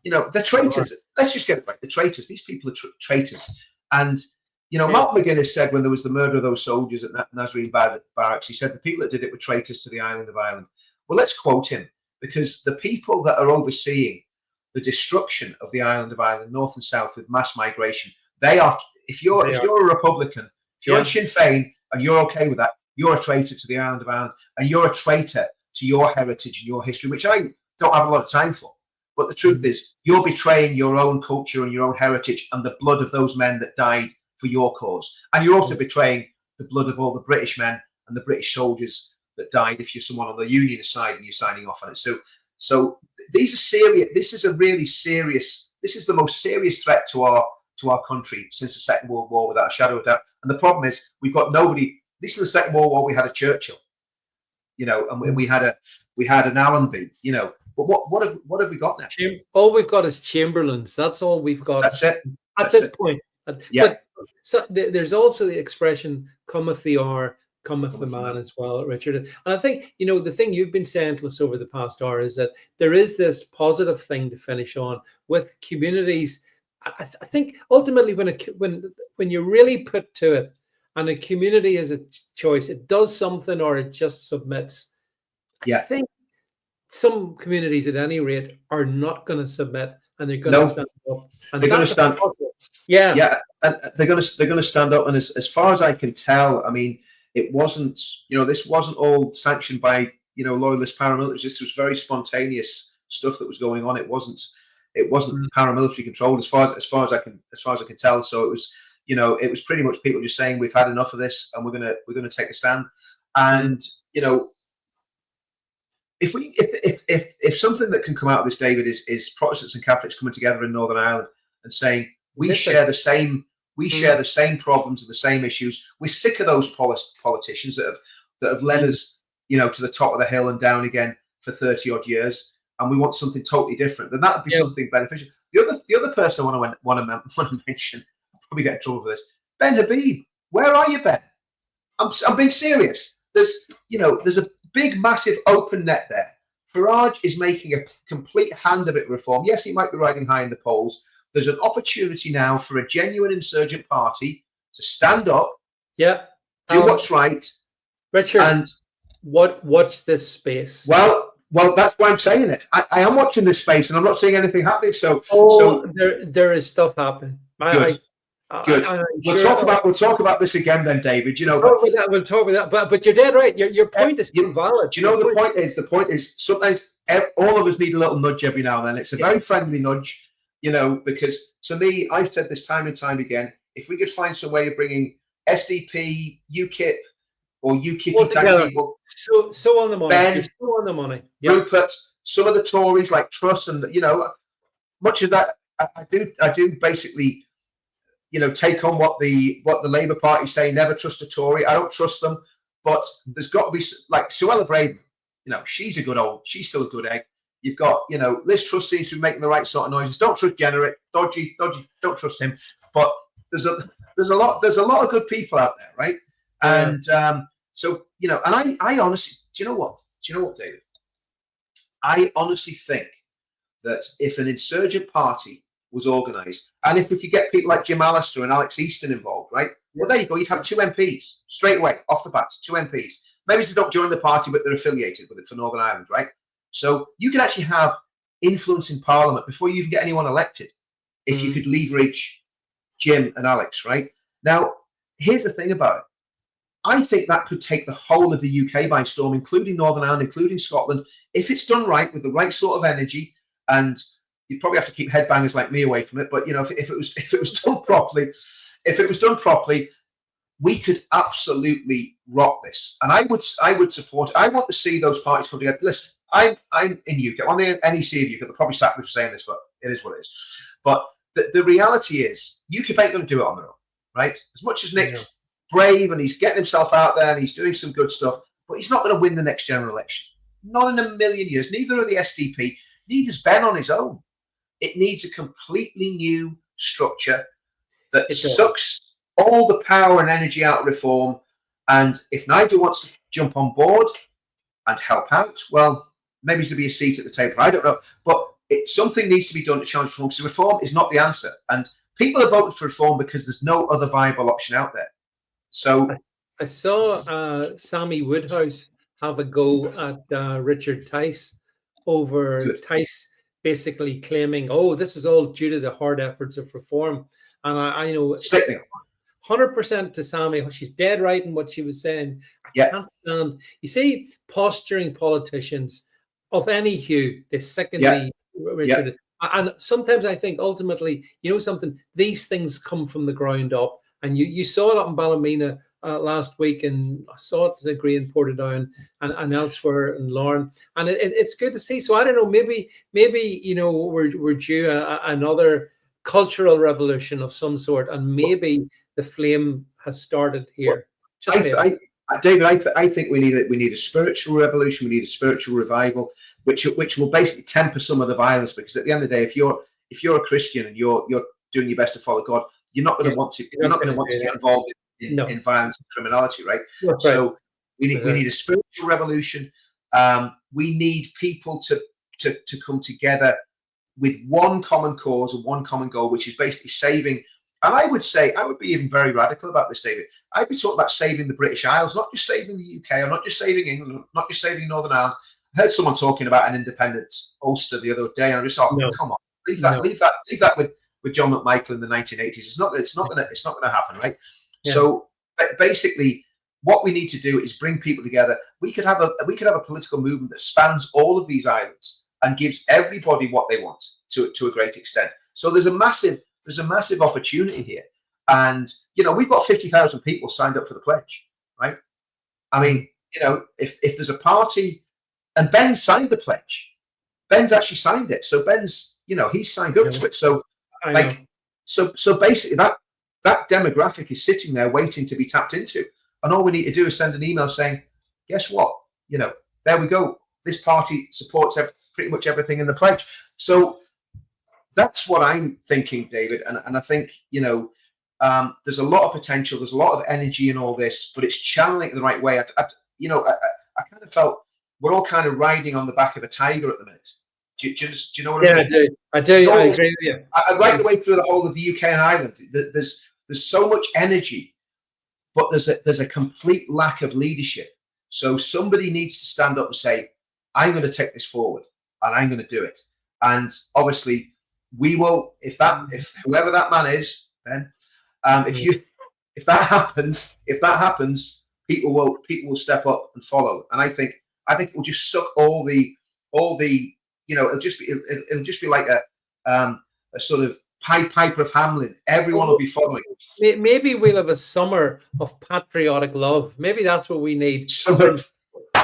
they're traitors. Let's just get it right. They're traitors. These people are traitors. And Mark McGuinness said when there was the murder of those soldiers at Nazarene Barracks, he said the people that did it were traitors to the island of Ireland. Well, let's quote him, because the people that are overseeing the destruction of the island of Ireland, north and south, with mass migration, they are. If you're a Republican, if you're on Sinn Féin and you're okay with that, you're a traitor to the island of Ireland, and you're a traitor to your heritage and your history, which I don't have a lot of time for. But the truth is, you're betraying your own culture and your own heritage and the blood of those men that died for your cause. And you're also betraying the blood of all the British men and the British soldiers that died if you're someone on the Unionist side and you're signing off on it. So these are serious. This is the most serious threat to our country since the Second World War, without a shadow of doubt. And the problem is, we've got nobody. At least in the Second World War, we had a Churchill, and we had an Allenby, But what have we got now? All we've got is Chamberlains. That's all we've got. That's it. At this point. But so there's also the expression "cometh the hour, cometh the man" as well, Richard. And I think the thing you've been saying to us over the past hour is that there is this positive thing to finish on with communities. I think ultimately when you really put to it, and the community has a choice. It does something or it just submits. I Yeah. think some communities, at any rate, are not going to submit, and they're going to No, stand up. And they're going to that's a stand. positive. Yeah. Yeah, and they're going to stand up. And as far as I can tell, I mean, it wasn't, this wasn't all sanctioned by, loyalist paramilitaries. This was very spontaneous stuff that was going on. It wasn't Mm. paramilitary controlled as far as I can tell. So it was pretty much people just saying, we've had enough of this, and we're gonna take a stand. And if something that can come out of this, David, is Protestants and Catholics coming together in Northern Ireland and saying we share the same problems and the same issues. We're sick of those politicians that have led us, to the top of the hill and down again for 30 odd years, and we want something totally different. Then that would be something beneficial. The other person I want to mention, I'll probably get in trouble for this, Ben Habib. Where are you, Ben? I'm being serious. There's a big, massive open net there. Farage is making a complete hand of it reform. Yes, he might be riding high in the polls. There's an opportunity now for a genuine insurgent party to stand up, do what's right. Richard, and watch this space. Well, that's why I'm saying it. I am watching this space, and I'm not seeing anything happening. So there is stuff happening. Good. We'll talk about this again then, David. We'll talk about that. But you're dead right. Your point is valid. Do you know the point is? The point is sometimes all of us need a little nudge every now and then. It's a very friendly nudge, because to me, I've said this time and time again. If we could find some way of bringing SDP, UKIP, or UKIP type people, so on the money, Ben, you're so on the money. Rupert, some of the Tories like Truss, and much of that, I do basically. Take on what the Labour Party say. Never trust a Tory. I don't trust them, but there's got to be like Suella Braden. She's still a good egg. You've got Liz Truss seems to be making the right sort of noises. Don't trust Jenner, dodgy. Don't trust him. But there's a lot of good people out there, right? And so and I honestly, do you know what, David? I honestly think that if an insurgent party was organised, and if we could get people like Jim Allister and Alex Easton involved, right? Well, there you go. You'd have 2 MPs straight away off the bat. 2 MPs. Maybe they don't join the party, but they're affiliated with it for Northern Ireland, right? So you could actually have influence in Parliament before you even get anyone elected, if you could leverage Jim and Alex, right? Now, here's the thing about it. I think that could take the whole of the UK by storm, including Northern Ireland, including Scotland, if it's done right with the right sort of energy. And you'd probably have to keep headbangers like me away from it. But if it was done properly, we could absolutely rock this. And I would support it. I want to see those parties come together. Listen, I'm in UKIP. I'm the NEC of UKIP. They'll probably sack me for saying this, but it is what it is. But the reality is, UKIP ain't going to do it on their own, right? As much as Nick's brave and he's getting himself out there and he's doing some good stuff, but he's not going to win the next general election. Not in a million years. Neither are the SDP. Neither's Ben on his own. It needs a completely new structure that sucks all the power and energy out of reform. And if Nigel wants to jump on board and help out, well, maybe there'll be a seat at the table. I don't know. But something needs to be done to challenge reform, because reform is not the answer. And people have voted for reform because there's no other viable option out there. So I saw Sammy Woodhouse have a go at Richard Tice over Tice basically claiming, this is all due to the hard efforts of reform. And I know 100% to Sammy, she's dead right in what she was saying. I can't stand. You see, posturing politicians of any hue, they sicken me, Richard. And sometimes I think ultimately, something, these things come from the ground up. And you saw it up in Ballymena last week, and I saw it at Green Portadown and elsewhere in Lauren, and it's good to see. So I don't know, maybe we're due another cultural revolution of some sort, and maybe the flame has started here. David, I think we need a spiritual revolution. We need a spiritual revival, which will basically temper some of the violence. Because at the end of the day, if you're a Christian and you're doing your best to follow God, you're not going to want to. You're not going to want to get involved in violence and criminality, right? So we need a spiritual revolution. We need people to come together with one common cause and one common goal, which is basically saving And I would be even very radical about this, David. I'd be talking about saving the British Isles, not just saving the UK, or not just saving England, not just saving Northern Ireland. I heard someone talking about an independent Ulster the other day, and I just thought, come on, leave that with John McMichael in the 1980s. It's not gonna happen, right? Yeah. So basically, what we need to do is bring people together. We could have a political movement that spans all of these islands and gives everybody what they want to a great extent. So there's a massive opportunity here. And, we've got 50,000 people signed up for the pledge, right? I mean, if there's a party, and Ben signed the pledge. Ben's actually signed it. So Ben's, he's signed up to it. So so basically that demographic is sitting there waiting to be tapped into. And all we need to do is send an email saying, guess what? There we go. This party supports pretty much everything in the pledge. So that's what I'm thinking, David. And I think, there's a lot of potential. There's a lot of energy in all this, but it's channeling it the right way. I kind of felt we're all kind of riding on the back of a tiger at the minute. Do you know what I mean? I do. I agree with you. Right the way through the whole of the UK and Ireland, there's so much energy, but there's a complete lack of leadership. So somebody needs to stand up and say, I'm going to take this forward and I'm going to do it. And obviously we will, if whoever that man is, Ben, if that happens, people will step up and follow. And I think it will just suck all the it'll just be like a sort of Piper of Hamelin. Everyone will be following. Maybe we'll have a summer of patriotic love. Maybe that's what we need.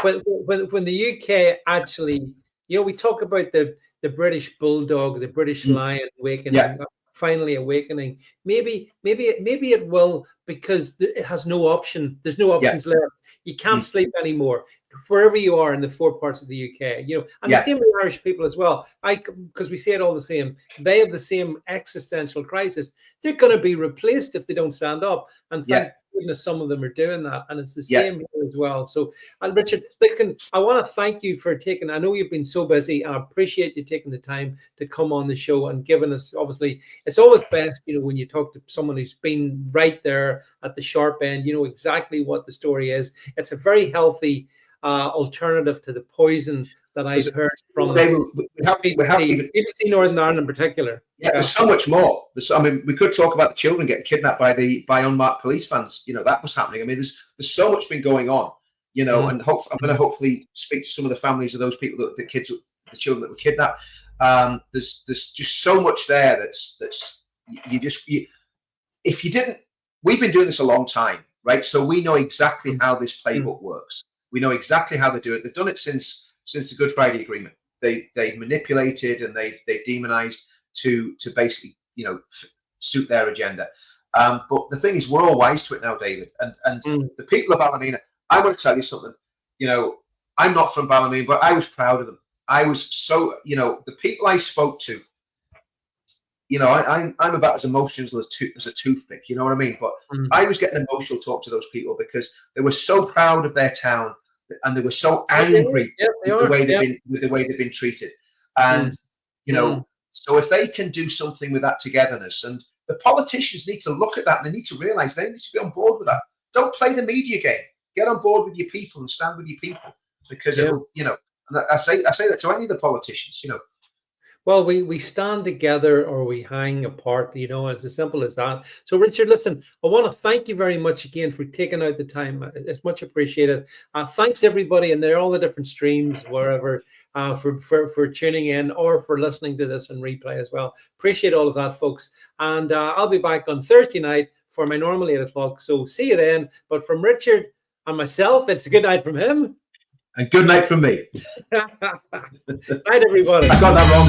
When the UK actually, we talk about the British bulldog, the British lion awakening, finally awakening. Maybe it will, because it has no option. There's no options left. You can't sleep anymore wherever you are in the four parts of the UK. And the same with Irish people as well. Because we say it all the same. They have the same existential crisis. They're going to be replaced if they don't stand up. And thank goodness some of them are doing that, and it's the same here as well. So, Richard, I want to thank you for taking. I know you've been so busy, and I appreciate you taking the time to come on the show and giving us. Obviously, it's always best, when you talk to someone who's been right there at the sharp end. You know exactly what the story is. It's a very healthy alternative to the poison that I've heard from BBC Northern Ireland in particular. Yeah, there's so much more. We could talk about the children getting kidnapped by unmarked police vans. That was happening. I mean, there's so much been going on. And I'm going to hopefully speak to some of the families of those people, the children that were kidnapped. There's just so much there that's if you didn't. We've been doing this a long time, right? So we know exactly how this playbook works. We know exactly how they do it. They've done it since the Good Friday Agreement. They've manipulated and they've demonized to basically suit their agenda. But the thing is, we're all wise to it now, David. And the people of Ballymena, I want to tell you something. I'm not from Ballymena, but I was proud of them. I was so the people I spoke to. I'm about as emotional as a toothpick. You know what I mean? But I was getting emotional talking to those people because they were so proud of their town. And they were so angry with the way they've been treated, and so if they can do something with that togetherness, and the politicians need to look at that, and they need to realise they need to be on board with that. Don't play the media game. Get on board with your people and stand with your people, because it'll, And I say that to any of the politicians. Well, we stand together or we hang apart, it's as simple as that. So, Richard, listen, I want to thank you very much again for taking out the time. It's much appreciated. Thanks, everybody, and there are all the different streams, wherever, for tuning in or for listening to this in replay as well. Appreciate all of that, folks. And I'll be back on Thursday night for my normal 8 o'clock. So see you then. But from Richard and myself, it's a good night from him. And good night from me. Night, everybody. I got that wrong.